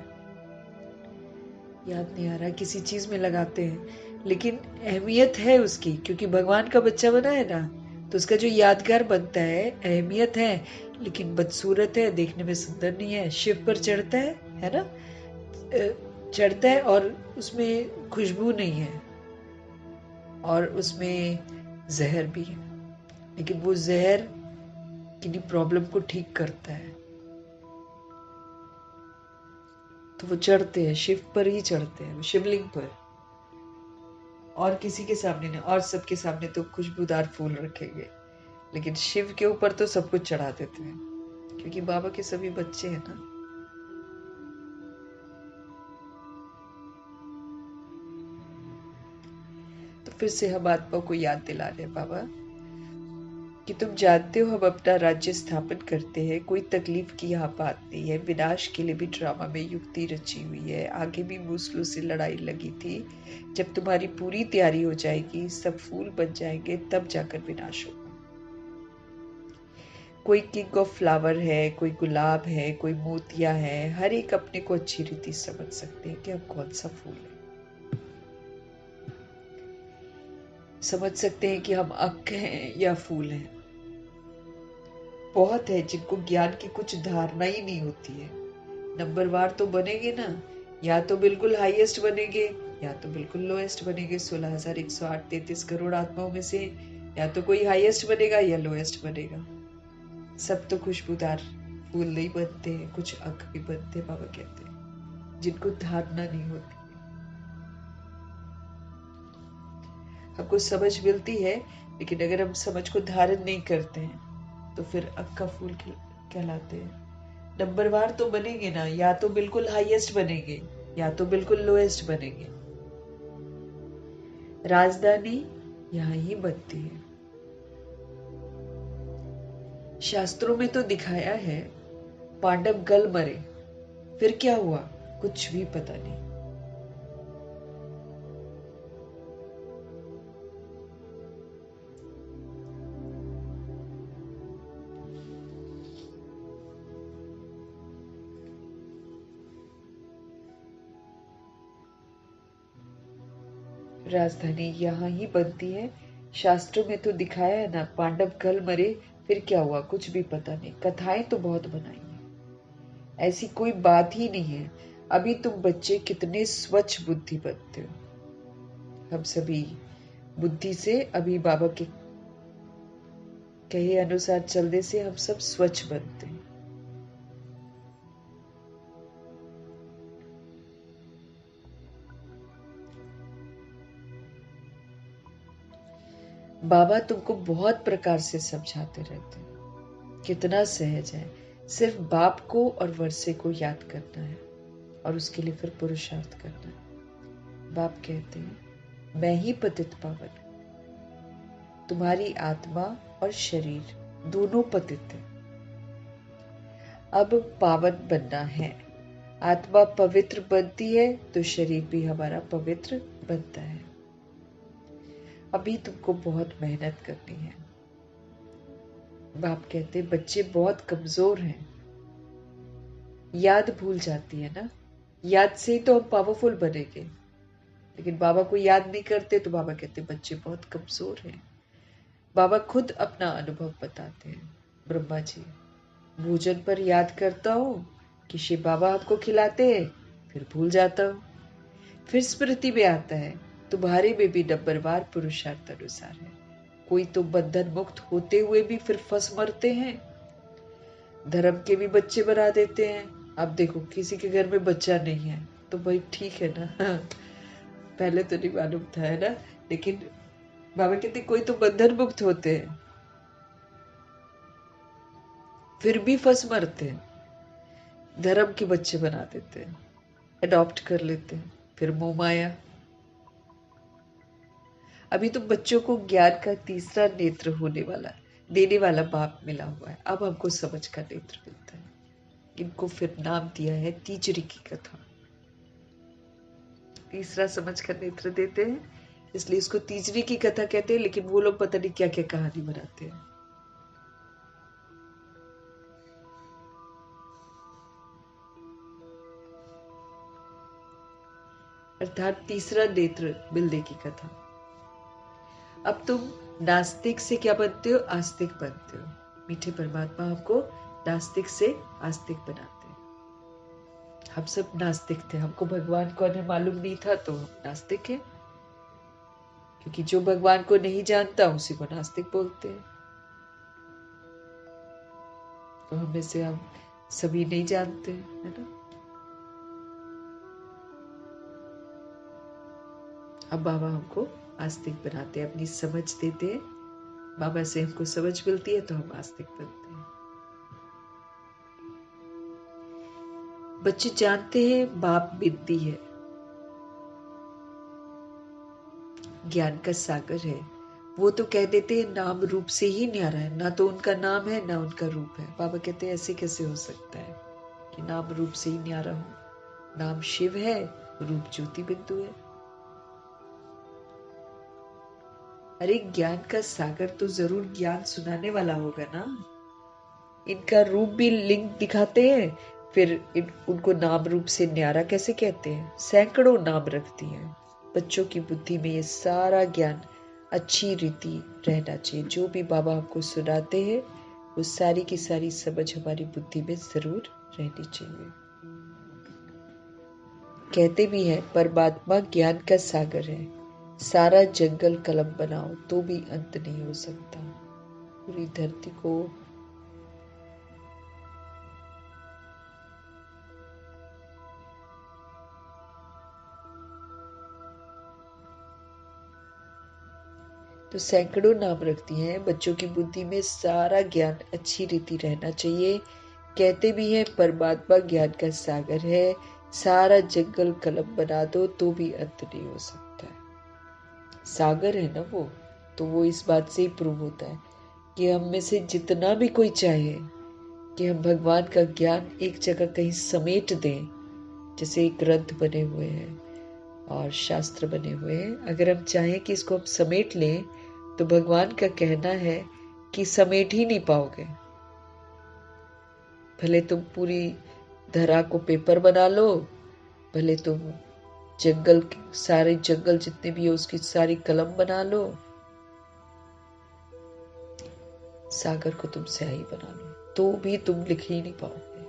याद नहीं आ रहा है, किसी चीज में लगाते हैं, लेकिन अहमियत है उसकी, क्योंकि भगवान का बच्चा बना है ना, तो उसका जो यादगार बनता है, अहमियत है, लेकिन बदसूरत है, देखने में सुंदर नहीं है। शिव पर चढ़ता है ना, चढ़ता है और उसमें खुशबू नहीं है और उसमें जहर भी है, लेकिन वो जहर किन्हीं प्रॉब्लम को ठीक करता है, तो वो चढ़ते हैं, शिव पर ही चढ़ते हैं, शिवलिंग पर, और किसी के सामने नहीं। और सबके सामने तो खुशबूदार फूल रखेंगे, लेकिन शिव के ऊपर तो सब कुछ चढ़ा देते हैं, क्योंकि बाबा के सभी बच्चे हैं ना। तो फिर से हम आत्मा को याद दिला रहे हैं बाबा कि तुम जानते हो हम अपना राज्य स्थापन करते हैं, कोई तकलीफ की यहाँ बात नहीं है। विनाश के लिए भी ड्रामा में युक्ति रची हुई है, आगे भी मूसलों से लड़ाई लगी थी। जब तुम्हारी पूरी तैयारी हो जाएगी, सब फूल बन जाएंगे, तब जाकर विनाश होगा। कोई किंग ऑफ फ्लावर है, कोई गुलाब है, कोई मोतिया है, हर एक अपने को अच्छी रीति समझ सकते हैं कि अब कौन सा फूल है। समझ सकते हैं कि हम अक हैं या फूल हैं। बहुत है जिनको ज्ञान की कुछ धारणा ही नहीं होती है। नंबरवार तो बनेंगे ना, या तो बिल्कुल हाईएस्ट बनेंगे या तो बिल्कुल लोएस्ट बनेंगे। 16,108 33 करोड़ आत्माओं में से या तो कोई हाईएस्ट बनेगा या लोएस्ट बनेगा। सब तो खुशबूदार फूल नहीं बनते हैं, कुछ अक भी बनते, बाबा कहते हैं, जिनको धारणा नहीं होती। हमको समझ मिलती है, लेकिन अगर हम समझ को धारण नहीं करते हैं तो फिर अक का फूल कहलाते हैं। नंबरवार तो बनेंगे ना, या तो बिल्कुल हाईएस्ट बनेंगे या तो बिल्कुल लोएस्ट बनेंगे। राजधानी यहाँ ही बनती है। शास्त्रों में तो दिखाया है पांडव गल मरे, फिर क्या हुआ कुछ भी पता नहीं। राजधानी यहाँ ही बनती है। शास्त्रों में तो दिखाया है ना, पांडव गल मरे, फिर क्या हुआ कुछ भी पता नहीं। कथाएं तो बहुत बनाई हैं, ऐसी कोई बात ही नहीं है। अभी तुम बच्चे कितने स्वच्छ बुद्धि बनते हो। हम सभी बुद्धि से, अभी बाबा के कहे अनुसार चलने से हम सब स्वच्छ बनते हैं। बाबा तुमको बहुत प्रकार से समझाते रहते हैं, कितना सहज है। सिर्फ बाप को और वर्षे को याद करना है और उसके लिए फिर पुरुषार्थ करना है। बाप कहते हैं मैं ही पतित पावन, तुम्हारी आत्मा और शरीर दोनों पतित है। अब पावन बनना है। आत्मा पवित्र बनती है तो शरीर भी हमारा पवित्र बनता है। अभी तुमको बहुत मेहनत करनी है। बाप कहते बच्चे बहुत कमजोर हैं, याद भूल जाती है ना। याद से ही तो हम पावरफुल बनेंगे, लेकिन बाबा को याद नहीं करते तो बाबा कहते बच्चे बहुत कमजोर हैं। बाबा खुद अपना अनुभव बताते हैं। ब्रह्मा जी, भोजन पर याद करता हूँ कि शिव बाबा आपको खिलाते हैं, फिर भूल जाता हूँ। फिर स्मृति में आता है तुम्हारे में भी नंबरवार पुरुषार्थ अनुसार है। कोई तो बंधन मुक्त होते हुए भी फिर फंस मरते हैं, धर्म के भी बच्चे बना देते हैं। अब देखो किसी के घर में बच्चा नहीं है तो भाई ठीक है ना। पहले तो नहीं मालूम था, है ना, लेकिन बाबा कहते कोई तो बंधन मुक्त होते हैं फिर भी फंस मरते हैं, धर्म के बच्चे बना देते हैं, अडॉप्ट कर लेते हैं, फिर मोह माया। अभी तो बच्चों को ज्ञान का तीसरा नेत्र होने वाला देने वाला बाप मिला हुआ है। अब हमको समझ का नेत्र मिलता है। इनको फिर नाम दिया है तीजरी की कथा। तीसरा समझ का नेत्र देते हैं, इसलिए इसको तीजरी की कथा कहते हैं। लेकिन वो लोग पता नहीं क्या क्या कहानी बनाते हैं। अर्थात तीसरा नेत्र मिलने की कथा। अब तुम नास्तिक से क्या बनते हो? आस्तिक बनते हो। मीठे परमात्मा हमको नास्तिक से आस्तिक बनाते हैं। हम सब नास्तिक थे, हमको भगवान कौन है मालूम नहीं था तो हम नास्तिक हैं, क्योंकि जो भगवान को नहीं जानता उसी को नास्तिक बोलते हैं। तो हमें से हम सभी नहीं जानते, है ना। अब बाबा हमको आस्तिक बनाते हैं, अपनी समझ देते हैं। बाबा से हमको समझ मिलती है तो हम आस्तिक बनते हैं। बच्चे जानते हैं बाप बिनती है, ज्ञान का सागर है। वो तो कह देते हैं नाम रूप से ही न्यारा है, ना तो उनका नाम है ना उनका रूप है। बाबा कहते हैं ऐसे कैसे हो सकता है कि नाम रूप से ही न्यारा हो। नाम शिव है, रूप ज्योति बिंदु है। अरे ज्ञान का सागर तो जरूर ज्ञान सुनाने वाला होगा ना। इनका रूप भी लिंग दिखाते हैं, फिर उनको नाम रूप से न्यारा कैसे कहते हैं। सैकड़ों नाम रखती हैं। बच्चों की बुद्धि में ये सारा ज्ञान अच्छी रीति रहना चाहिए। जो भी बाबा हमको सुनाते हैं वो सारी की सारी समझ हमारी बुद्धि में जरूर रहनी चाहिए। कहते भी हैं परमात्मा ज्ञान का सागर है। सारा जंगल कलम बनाओ तो भी अंत नहीं हो सकता। पूरी धरती को तो सैकड़ों नाम रखती हैं। बच्चों की बुद्धि में सारा ज्ञान अच्छी रीति रहना चाहिए। कहते भी हैं परमात्मा ज्ञान का सागर है। सारा जंगल कलम बना दो तो भी अंत नहीं हो सकता है। सागर है ना वो, तो वो इस बात से ही प्रूव होता है कि हम में से जितना भी कोई चाहे कि हम भगवान का ज्ञान एक जगह कहीं समेट दें, जैसे एक ग्रंथ बने हुए हैं और शास्त्र बने हुए हैं, अगर हम चाहें कि इसको हम समेट लें तो भगवान का कहना है कि समेट ही नहीं पाओगे। भले तुम पूरी धरा को पेपर बना लो, भले तुम जंगल सारे जंगल जितने भी है उसकी सारी कलम बना लो, सागर को तुम स्याही बना लो, तो भी तुम लिख ही नहीं पाओगे।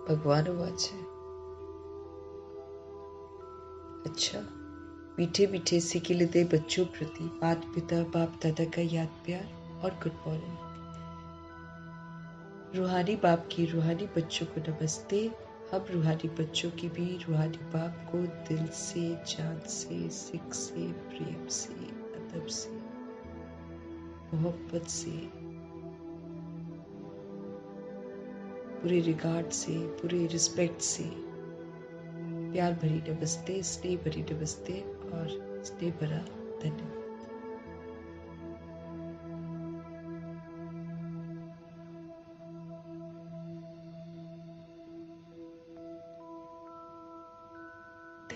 भगवान वाच है। अच्छा, मीठे मीठे सिकिलते बच्चों प्रति माता पिता बाप दादा का याद प्यार और गुड मॉर्निंग। रूहानी बाप की रूहानी बच्चों को नमस्ते। हम रूहानी बच्चों की भी रूहानी बाप को दिल से, जान से, सिख से, प्रेम से, अदब से, मोहब्बत से, पूरे रिगार्ड से, पूरे रिस्पेक्ट से प्यार भरी नमस्ते, स्नेह भरी नमस्ते और स्नेह भरा धन्यवाद।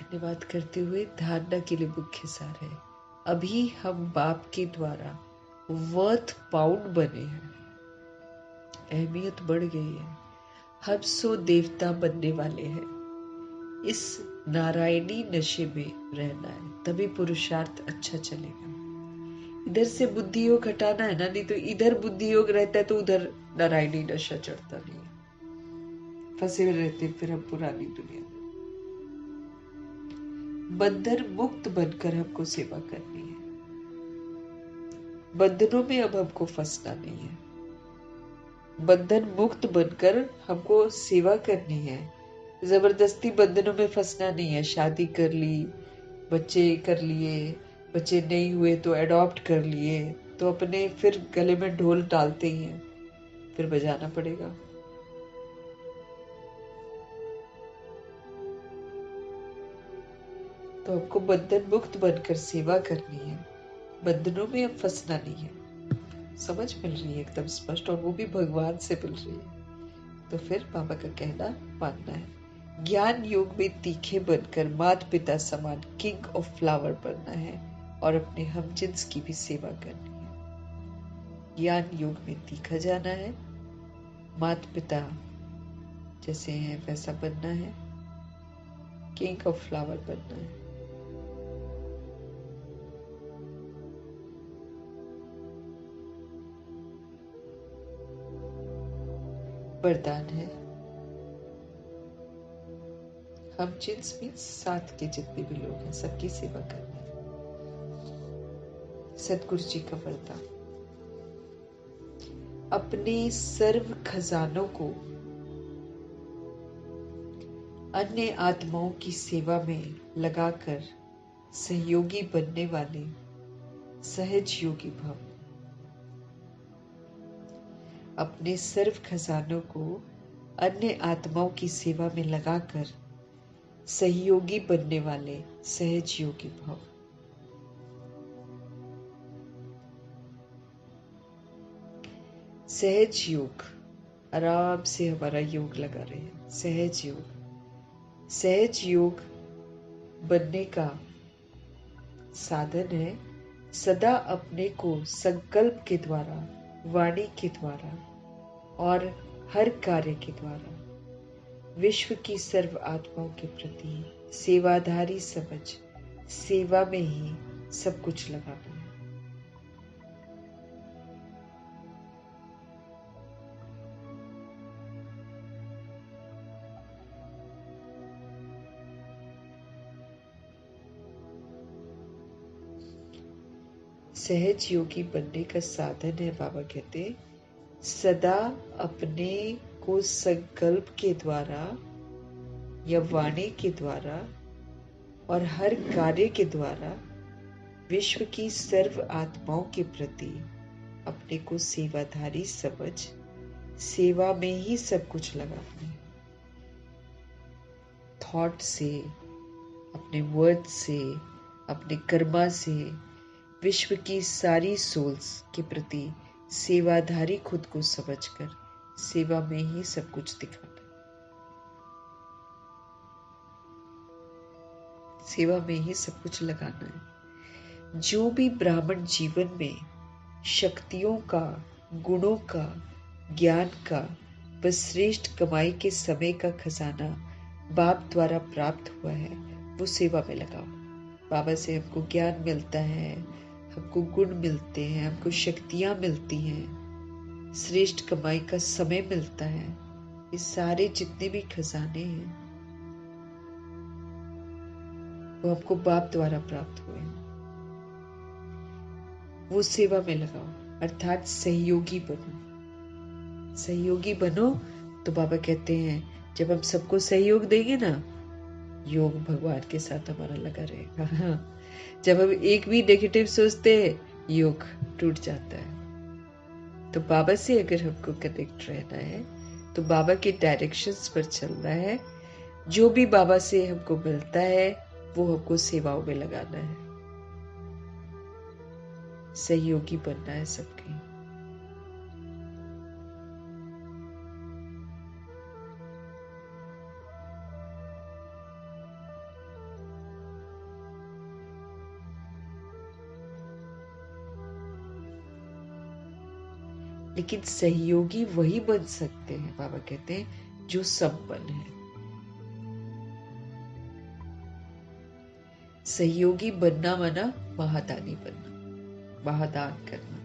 धन्यवाद करते हुए धारणा के लिए मुख्य सार है, अभी हम बाप के द्वारा वर्थ पाउंड बने हैं। अहमियत बढ़ गई है। हम सो देवता बनने वाले हैं। इस नारायणी नशे में रहना है, तभी पुरुषार्थ अच्छा चलेगा। इधर से बुद्धि योग हटाना है ना, नहीं तो इधर बुद्धि योग रहता है तो उधर नारायणी नशा चढ़ता नहीं है। फंसे हुए रहते फिर हम पुरानी दुनिया में। बंधन मुक्त बनकर हमको सेवा करनी है। बंधनों में अब हमको फंसना नहीं है। बंधन मुक्त बनकर हमको सेवा करनी है। जबरदस्ती बंधनों में फंसना नहीं है। शादी कर ली, बच्चे कर लिए, बच्चे नहीं हुए तो अडॉप्ट कर लिए, तो अपने फिर गले में ढोल डालते ही हैं, फिर बजाना पड़ेगा। तो आपको बंधन मुक्त बनकर सेवा करनी है। बंधनों में अब फंसना नहीं है। समझ मिल रही है एकदम स्पष्ट, और वो भी भगवान से मिल रही है। तो फिर बाबा का कहना मानना है। ज्ञान योग में तीखे बनकर माता पिता समान किंग ऑफ फ्लावर बनना है और अपने हमजिन्स की भी सेवा करनी है। ज्ञान योग में तीखा जाना है, माता पिता जैसे हैं वैसा बनना है, किंग ऑफ फ्लावर बनना है। वरदान है, हम जिन्स मीन्स साथ के जितने भी लोग हैं सबकी सेवा करनी है। सतगुरु जी का वरदान, अपने सर्व खजानों को अन्य आत्माओं की सेवा में लगाकर सहयोगी बनने वाले सहज योगी भव। अपने सर्व खजानों को अन्य आत्माओं की सेवा में लगाकर सहयोगी बनने वाले सहज योगी भव। सहज योग, आराम से हमारा योग लगा रहे हैं। सहज योग, सहज योग बनने का साधन है सदा अपने को संकल्प के द्वारा, वाणी के द्वारा और हर कार्य के द्वारा विश्व की सर्व आत्माओं के प्रति सेवाधारी समझ सेवा में ही सब कुछ लगाना है। सहज योगी बनने का साधन है, बाबा कहते सदा अपने को संकल्प के द्वारा या वाणी के द्वारा और हर कार्य के द्वारा विश्व की सर्व आत्माओं के प्रति अपने को सेवाधारी समझ सेवा में ही सब कुछ लगाना है। थॉट से, अपने वर्ड से, अपने कर्मा से विश्व की सारी सोल्स के प्रति सेवाधारी खुद को समझकर सेवा में ही सब कुछ दिखाना, सेवा में ही सब कुछ लगाना है। जो भी ब्राह्मण जीवन में शक्तियों का, गुणों का, ज्ञान का व श्रेष्ठ कमाई के समय का खजाना बाप द्वारा प्राप्त हुआ है, वो सेवा में लगाओ। बाबा से हमको ज्ञान मिलता है, हमको गुण मिलते हैं, हमको शक्तियां मिलती हैं, श्रेष्ठ कमाई का समय मिलता है। ये सारे जितने भी खजाने हैं वो हमको बाप द्वारा प्राप्त हुए हैं, वो सेवा में लगाओ, अर्थात सहयोगी बनो। सहयोगी बनो तो बाबा कहते हैं जब हम सबको सहयोग देंगे ना, योग भगवान के साथ हमारा लगा रहेगा। हाँ। जब हम एक भी नेगेटिव सोचते हैं, योग टूट जाता है। तो बाबा से अगर हमको कनेक्ट रहना है तो बाबा के डायरेक्शंस पर चलना है। जो भी बाबा से हमको मिलता है वो हमको सेवाओं में लगाना है, सहयोगी बनना है सबके। लेकिन सहयोगी वही बन सकते हैं, बाबा कहते हैं, जो संपन्न है। सहयोगी बनना माना महादानी बनना, महादान करना।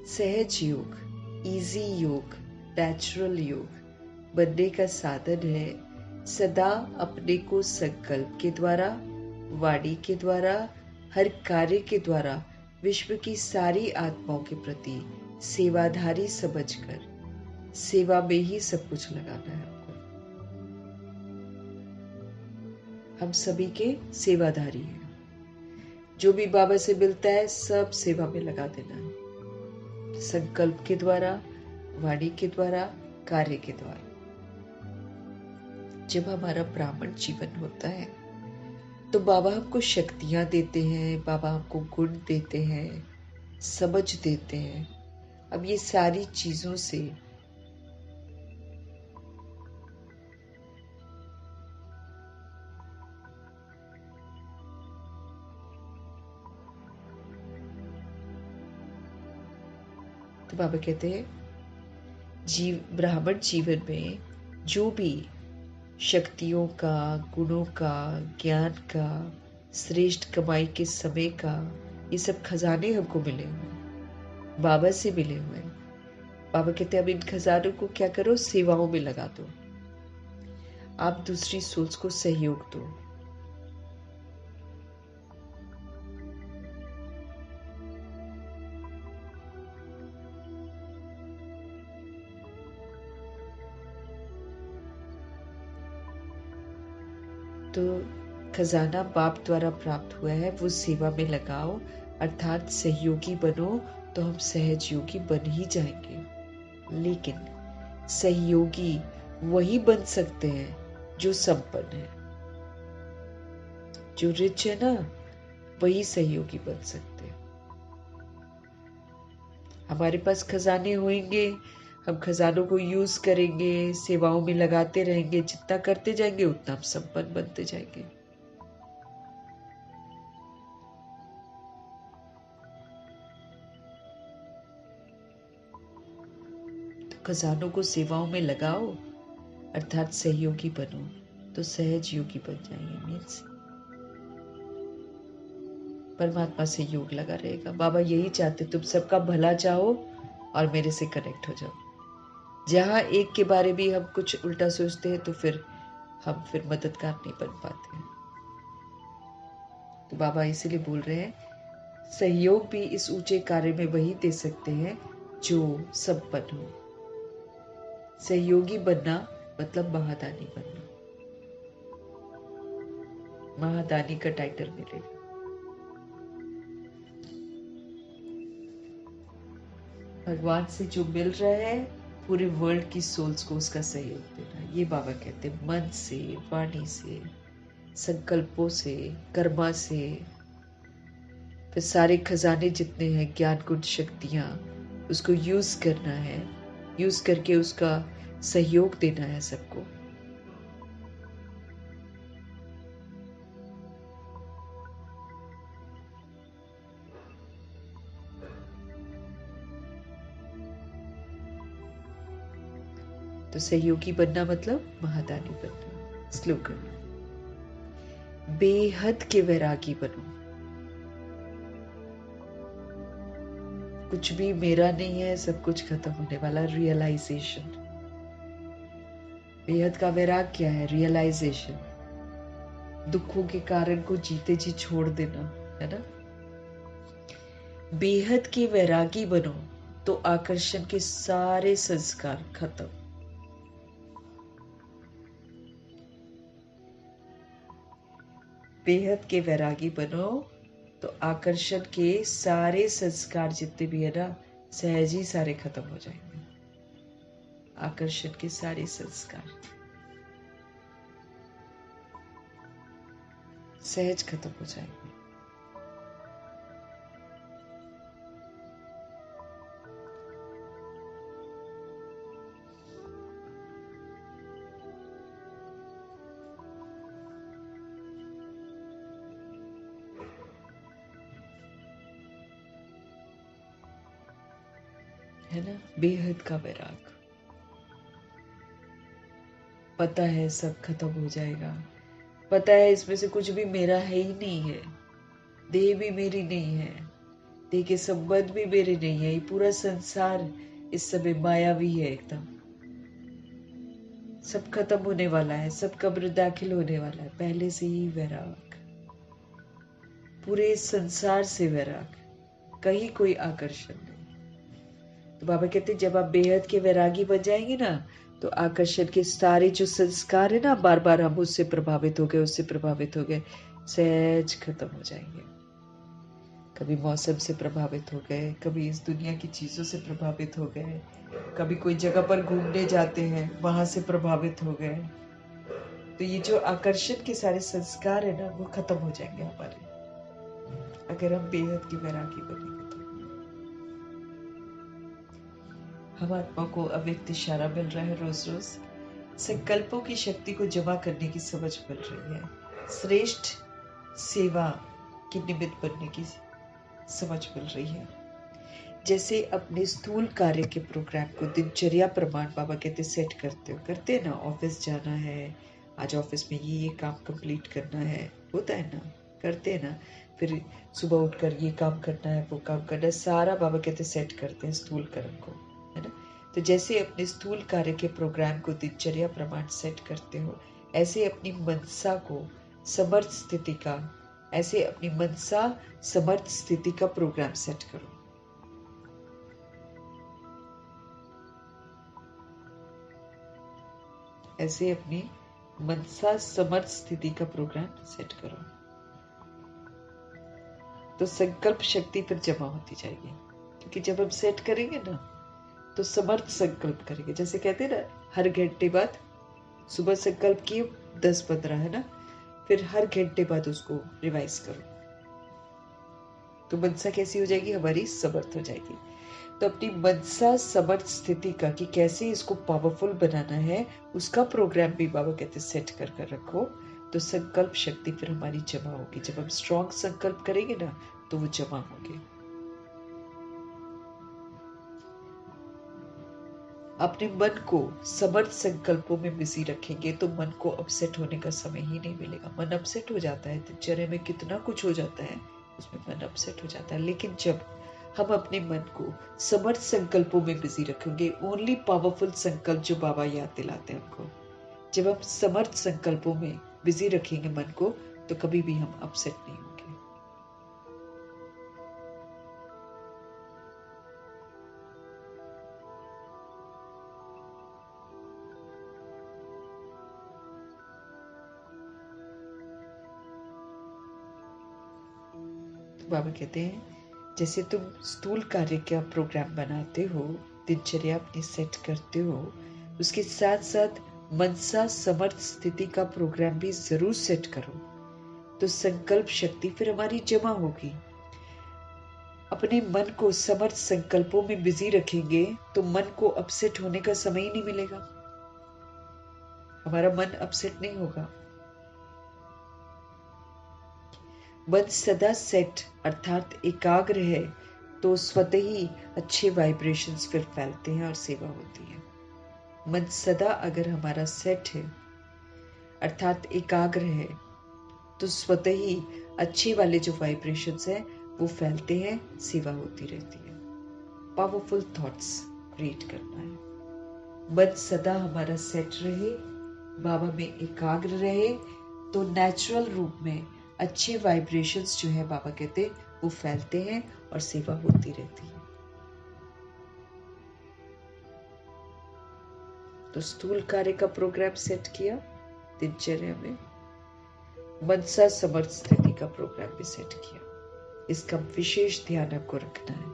सहज योग, इजी योग, नेचुरल योग बनने का साधन है सदा अपने को संकल्प के द्वारा, वाणी के द्वारा, हर कार्य के द्वारा विश्व की सारी आत्माओं के प्रति सेवाधारी समझकर सेवा में ही सब कुछ लगाना है आपको। हम सभी के सेवाधारी हैं। जो भी बाबा से मिलता है सब सेवा में लगा देना है, संकल्प के द्वारा, वाणी के द्वारा, कार्य के द्वारा। जब हमारा ब्राह्मण जीवन होता है तो बाबा हमको शक्तियां देते हैं, बाबा हमको गुण देते हैं, समझ देते हैं। अब ये सारी चीजों से तो बाबा कहते हैं ब्राह्मण जीवन में जो भी शक्तियों का, गुणों का, ज्ञान का, श्रेष्ठ कमाई के समय का, ये सब खजाने हमको मिले हुए, बाबा से मिले हुए। बाबा कहते हैं अब इन खजानों को क्या करो, सेवाओं में लगा दो। आप दूसरी सोच को सहयोग दो। तो खजाना बाप द्वारा प्राप्त हुआ है, वो सेवा में लगाओ, अर्थात सहयोगी बनो, तो हम सहज योगी बन ही जाएंगे। लेकिन सहयोगी वही बन सकते हैं जो संपन्न है। जो रिच है ना, वही सहयोगी बन सकते हैं। हमारे पास खजाने होंगे, हम खजानों को यूज करेंगे, सेवाओं में लगाते रहेंगे, जितना करते जाएंगे उतना हम संपन्न बनते जाएंगे। तो खजानों को सेवाओं में लगाओ, अर्थात सहयोगी बनो, तो सहज योगी बन जाएंगे। मीन्स परमात्मा से योग लगा रहेगा। बाबा यही चाहते, तुम सबका भला चाहो और मेरे से कनेक्ट हो जाओ। जहां एक के बारे में हम कुछ उल्टा सोचते हैं तो फिर हम मददगार नहीं बन पाते हैं। तो बाबा इसीलिए बोल रहे हैं, सहयोग भी इस ऊंचे कार्य में वही दे सकते हैं जो संपन्न हो। सहयोगी बनना मतलब महादानी बनना, महादानी का टाइटल मिलेगा। भगवान से जो मिल रहा है, पूरे वर्ल्ड की सोल्स को उसका सहयोग देना। ये बाबा कहते हैं, मन से, वाणी से, संकल्पों से, कर्मा से, फिर सारे खजाने जितने हैं, ज्ञान गुण शक्तियां, उसको यूज करना है, यूज करके उसका सहयोग देना है सबको। तो सहयोगी बनना मतलब महादानी बनना। स्लोगन, बेहद के वैरागी बनो। कुछ भी मेरा नहीं है, सब कुछ खत्म होने वाला, रियलाइजेशन। बेहद का वैराग क्या है? रियलाइजेशन। दुखों के कारण को जीते जी छोड़ देना, है ना। बेहद के वैरागी बनो तो आकर्षण के सारे संस्कार खत्म। बेहद के वैरागी बनो तो आकर्षण के सारे संस्कार जितने भी है ना, सहज ही सारे खत्म हो जाएंगे। आकर्षण के सारे संस्कार सहज खत्म हो जाएंगे। है ना, बेहद का वैराग। पता है सब खत्म हो जाएगा, पता है इसमें से कुछ भी मेरा है ही नहीं है, देह भी मेरी नहीं है, देह के संबंध भी मेरे नहीं है, ये पूरा संसार इस समय मायावी है एकदम, सब खत्म होने वाला है, सब कब्र दाखिल होने वाला है, पहले से ही वैराग, पूरे संसार से वैराग, कहीं कोई आकर्षण नहीं। तो बाबा कहते जब आप बेहद के वैरागी बन जाएंगे ना, तो आकर्षण के सारे जो संस्कार है ना, बार बार हम उससे प्रभावित हो गए, उससे प्रभावित हो गए, सहज खत्म हो जाएंगे। कभी मौसम से प्रभावित हो गए, कभी इस दुनिया की चीजों से प्रभावित हो गए, कभी कोई जगह पर घूमने जाते हैं वहां से प्रभावित हो गए, तो ये जो आकर्षण के सारे संस्कार है ना, वो खत्म हो जाएंगे हमारे, अगर हम बेहद की वैरागी बनेंगे तो। हम आत्मा को अव्यक्त इशारा मिल रहा है रोज रोज, संकल्पों की शक्ति को जमा करने की समझ मिल रही है, श्रेष्ठ सेवा के निमित्त बनने की समझ मिल रही है। जैसे अपने स्थूल कार्य के प्रोग्राम को दिनचर्या प्रमाण बाबा कहते सेट करते हैं ना, ऑफिस जाना है, आज ऑफिस में ये काम कंप्लीट करना है, होता है ना, करते हैं ना, फिर सुबह उठकर ये काम करना है, वो काम करना है, सारा बाबा कहते सेट करते हैं स्थूल कर्म को, है ना। तो जैसे अपने स्थूल कार्य के प्रोग्राम को दिनचर्या प्रमाण सेट करते हो, ऐसे अपनी मनसा को समर्थ स्थिति का, ऐसे अपनी मनसा समर्थ स्थिति का प्रोग्राम सेट करो। ऐसे अपनी मनसा समर्थ स्थिति का प्रोग्राम सेट करो, तो संकल्प शक्ति फिर जमा होती जाएगी। क्योंकि जब हम सेट करेंगे ना, तो समर्थ संकल्प करेंगे। जैसे कहते हैं ना, हर घंटे बाद, सुबह संकल्प किए 10-15, है ना, फिर हर घंटे बाद उसको रिवाइज करो, तो मनसा कैसी हो जाएगी, हमारी समर्थ हो जाएगी। तो अपनी मनसा समर्थ स्थिति का, कि कैसे इसको पावरफुल बनाना है, उसका प्रोग्राम भी बाबा कहते सेट कर कर रखो, तो संकल्प शक्ति फिर हमारी जमा होगी। जब हम स्ट्रॉन्ग संकल्प करेंगे ना, तो वो जमा होंगे। अपने मन को समर्थ संकल्पों में बिजी रखेंगे, तो मन को अपसेट होने का समय ही नहीं मिलेगा। मन अपसेट हो जाता है, दिनचर्या में कितना कुछ हो जाता है, उसमें मन अपसेट हो जाता है। लेकिन जब हम अपने मन को समर्थ संकल्पों में बिजी रखेंगे, ओनली पावरफुल संकल्प जो बाबा याद दिलाते हैं हमको, जब हम समर्थ संकल्पों में बिजी रखेंगे मन को, तो कभी भी हम अपसेट नहीं होंगे। तो बाबा कहते हैं, जैसे तुम स्थूल कार्य का प्रोग्राम बनाते हो, दिनचर्या अपनी सेट करते हो, उसके साथ साथ मनसा समर्थ स्थिति का प्रोग्राम भी जरूर सेट करो, तो संकल्प शक्ति फिर हमारी जमा होगी। अपने मन को समर्थ संकल्पों में बिजी रखेंगे, तो मन को अपसेट होने का समय ही नहीं मिलेगा, हमारा मन अपसेट नहीं होगा। मन सदा सेट अर्थात एकाग्र है, तो स्वतः ही अच्छे वाइब्रेशंस फिर फैलते हैं और सेवा होती है। मन सदा अगर हमारा सेट है अर्थात एकाग्र है, तो स्वतः ही अच्छे वाले जो वाइब्रेशंस है वो फैलते हैं, सेवा होती रहती है। पावरफुल थॉट्स क्रिएट करना है। मन सदा हमारा सेट रहे, बाबा में एकाग्र रहे, तो नेचुरल रूप में अच्छे वाइब्रेशंस जो है बाबा कहते वो फैलते हैं और सेवा होती रहती है। तो स्थूल कार्य का प्रोग्राम सेट किया दिनचर्या में, मनसा समर्थ स्थिति का प्रोग्राम भी सेट किया। इसका विशेष ध्यान आपको रखना है,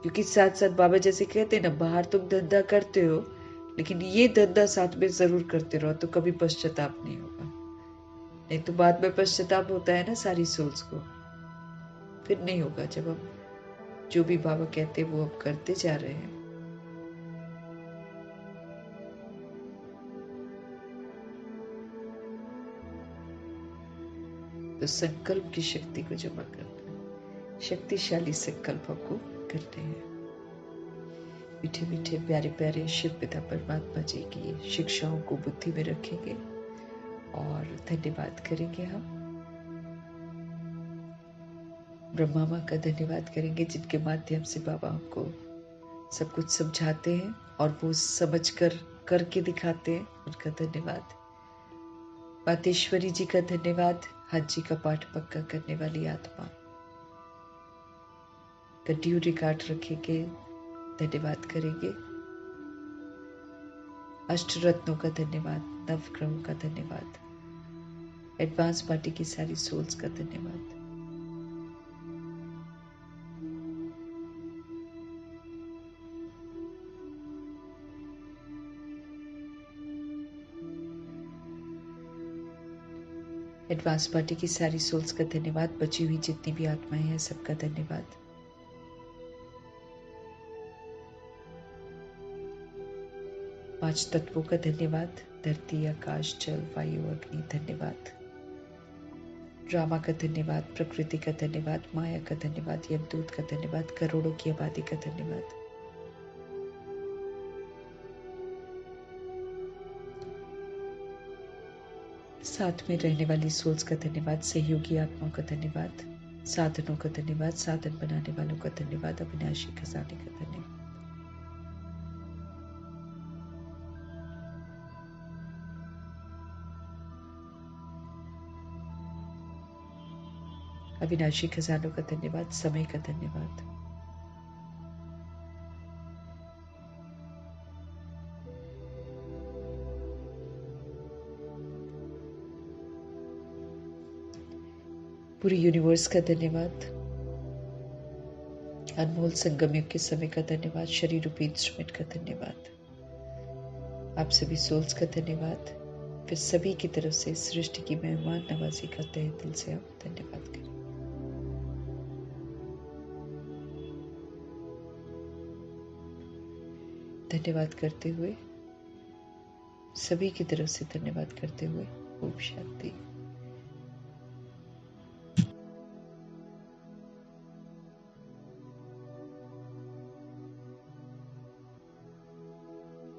क्योंकि साथ साथ बाबा जैसे कहते हैं ना, बाहर तुम धंधा करते हो, लेकिन ये धंधा साथ में जरूर करते रहो, तो कभी पश्चाताप नहीं होगा। नहीं तो बाद में पश्चाताप होता है ना सारी सोल्स को, फिर नहीं होगा। जब हम जो भी बाबा कहते हैं वो अब करते जा रहे हैं, तो संकल्प की शक्ति को जमा करना है, शक्तिशाली संकल्प आपको करते हैं। मीठे मीठे प्यारे प्यारे शिव पिता परमात्मा जी की शिक्षाओं को बुद्धि में रखेंगे और धन्यवाद करेंगे। हम ब्रह्मा माँ का धन्यवाद करेंगे जिनके माध्यम से बाबा हमको सब कुछ समझाते हैं और वो समझ कर करके दिखाते हैं, उनका धन्यवाद। मातेश्वरी जी का धन्यवाद, हज जी का पाठ पक्का करने वाली आत्मा का ड्यू रिकॉर्ड रखेंगे, धन्यवाद करेंगे। अष्ट रत्नों का धन्यवाद, नवग्रहों का धन्यवाद, एडवांस पार्टी की सारी सोल्स का धन्यवाद। एडवांस पार्टी की सारी सोल्स का धन्यवाद, बची हुई जितनी भी आत्माएं हैं सबका धन्यवाद। पांच तत्वों का धन्यवाद, धरती आकाश जल वायु अग्नि धन्यवाद। ड्रामा का धन्यवाद, प्रकृति का धन्यवाद, माया का धन्यवाद, यमदूत का धन्यवाद, करोड़ों की आबादी का धन्यवाद। साथ में रहने वाली सोल्स का धन्यवाद, सहयोगी आत्माओं का धन्यवाद, साधनों का धन्यवाद, साधन बनाने वालों का धन्यवाद, अविनाशी खजाने का धन्यवाद। अविनाशी खजानों का धन्यवाद, समय का धन्यवाद। पूरी यूनिवर्स का धन्यवाद, अनमोल संगम युग के समय का धन्यवाद, शरीर रूपी इंस्ट्रूमेंट का धन्यवाद, आप सभी सोल्स का धन्यवाद। फिर सभी की तरफ से सृष्टि की मेहमान नवाजी का तहे दिल से आप धन्यवाद करें। धन्यवाद करते हुए, सभी की तरफ से धन्यवाद करते हुए, ओम शांति।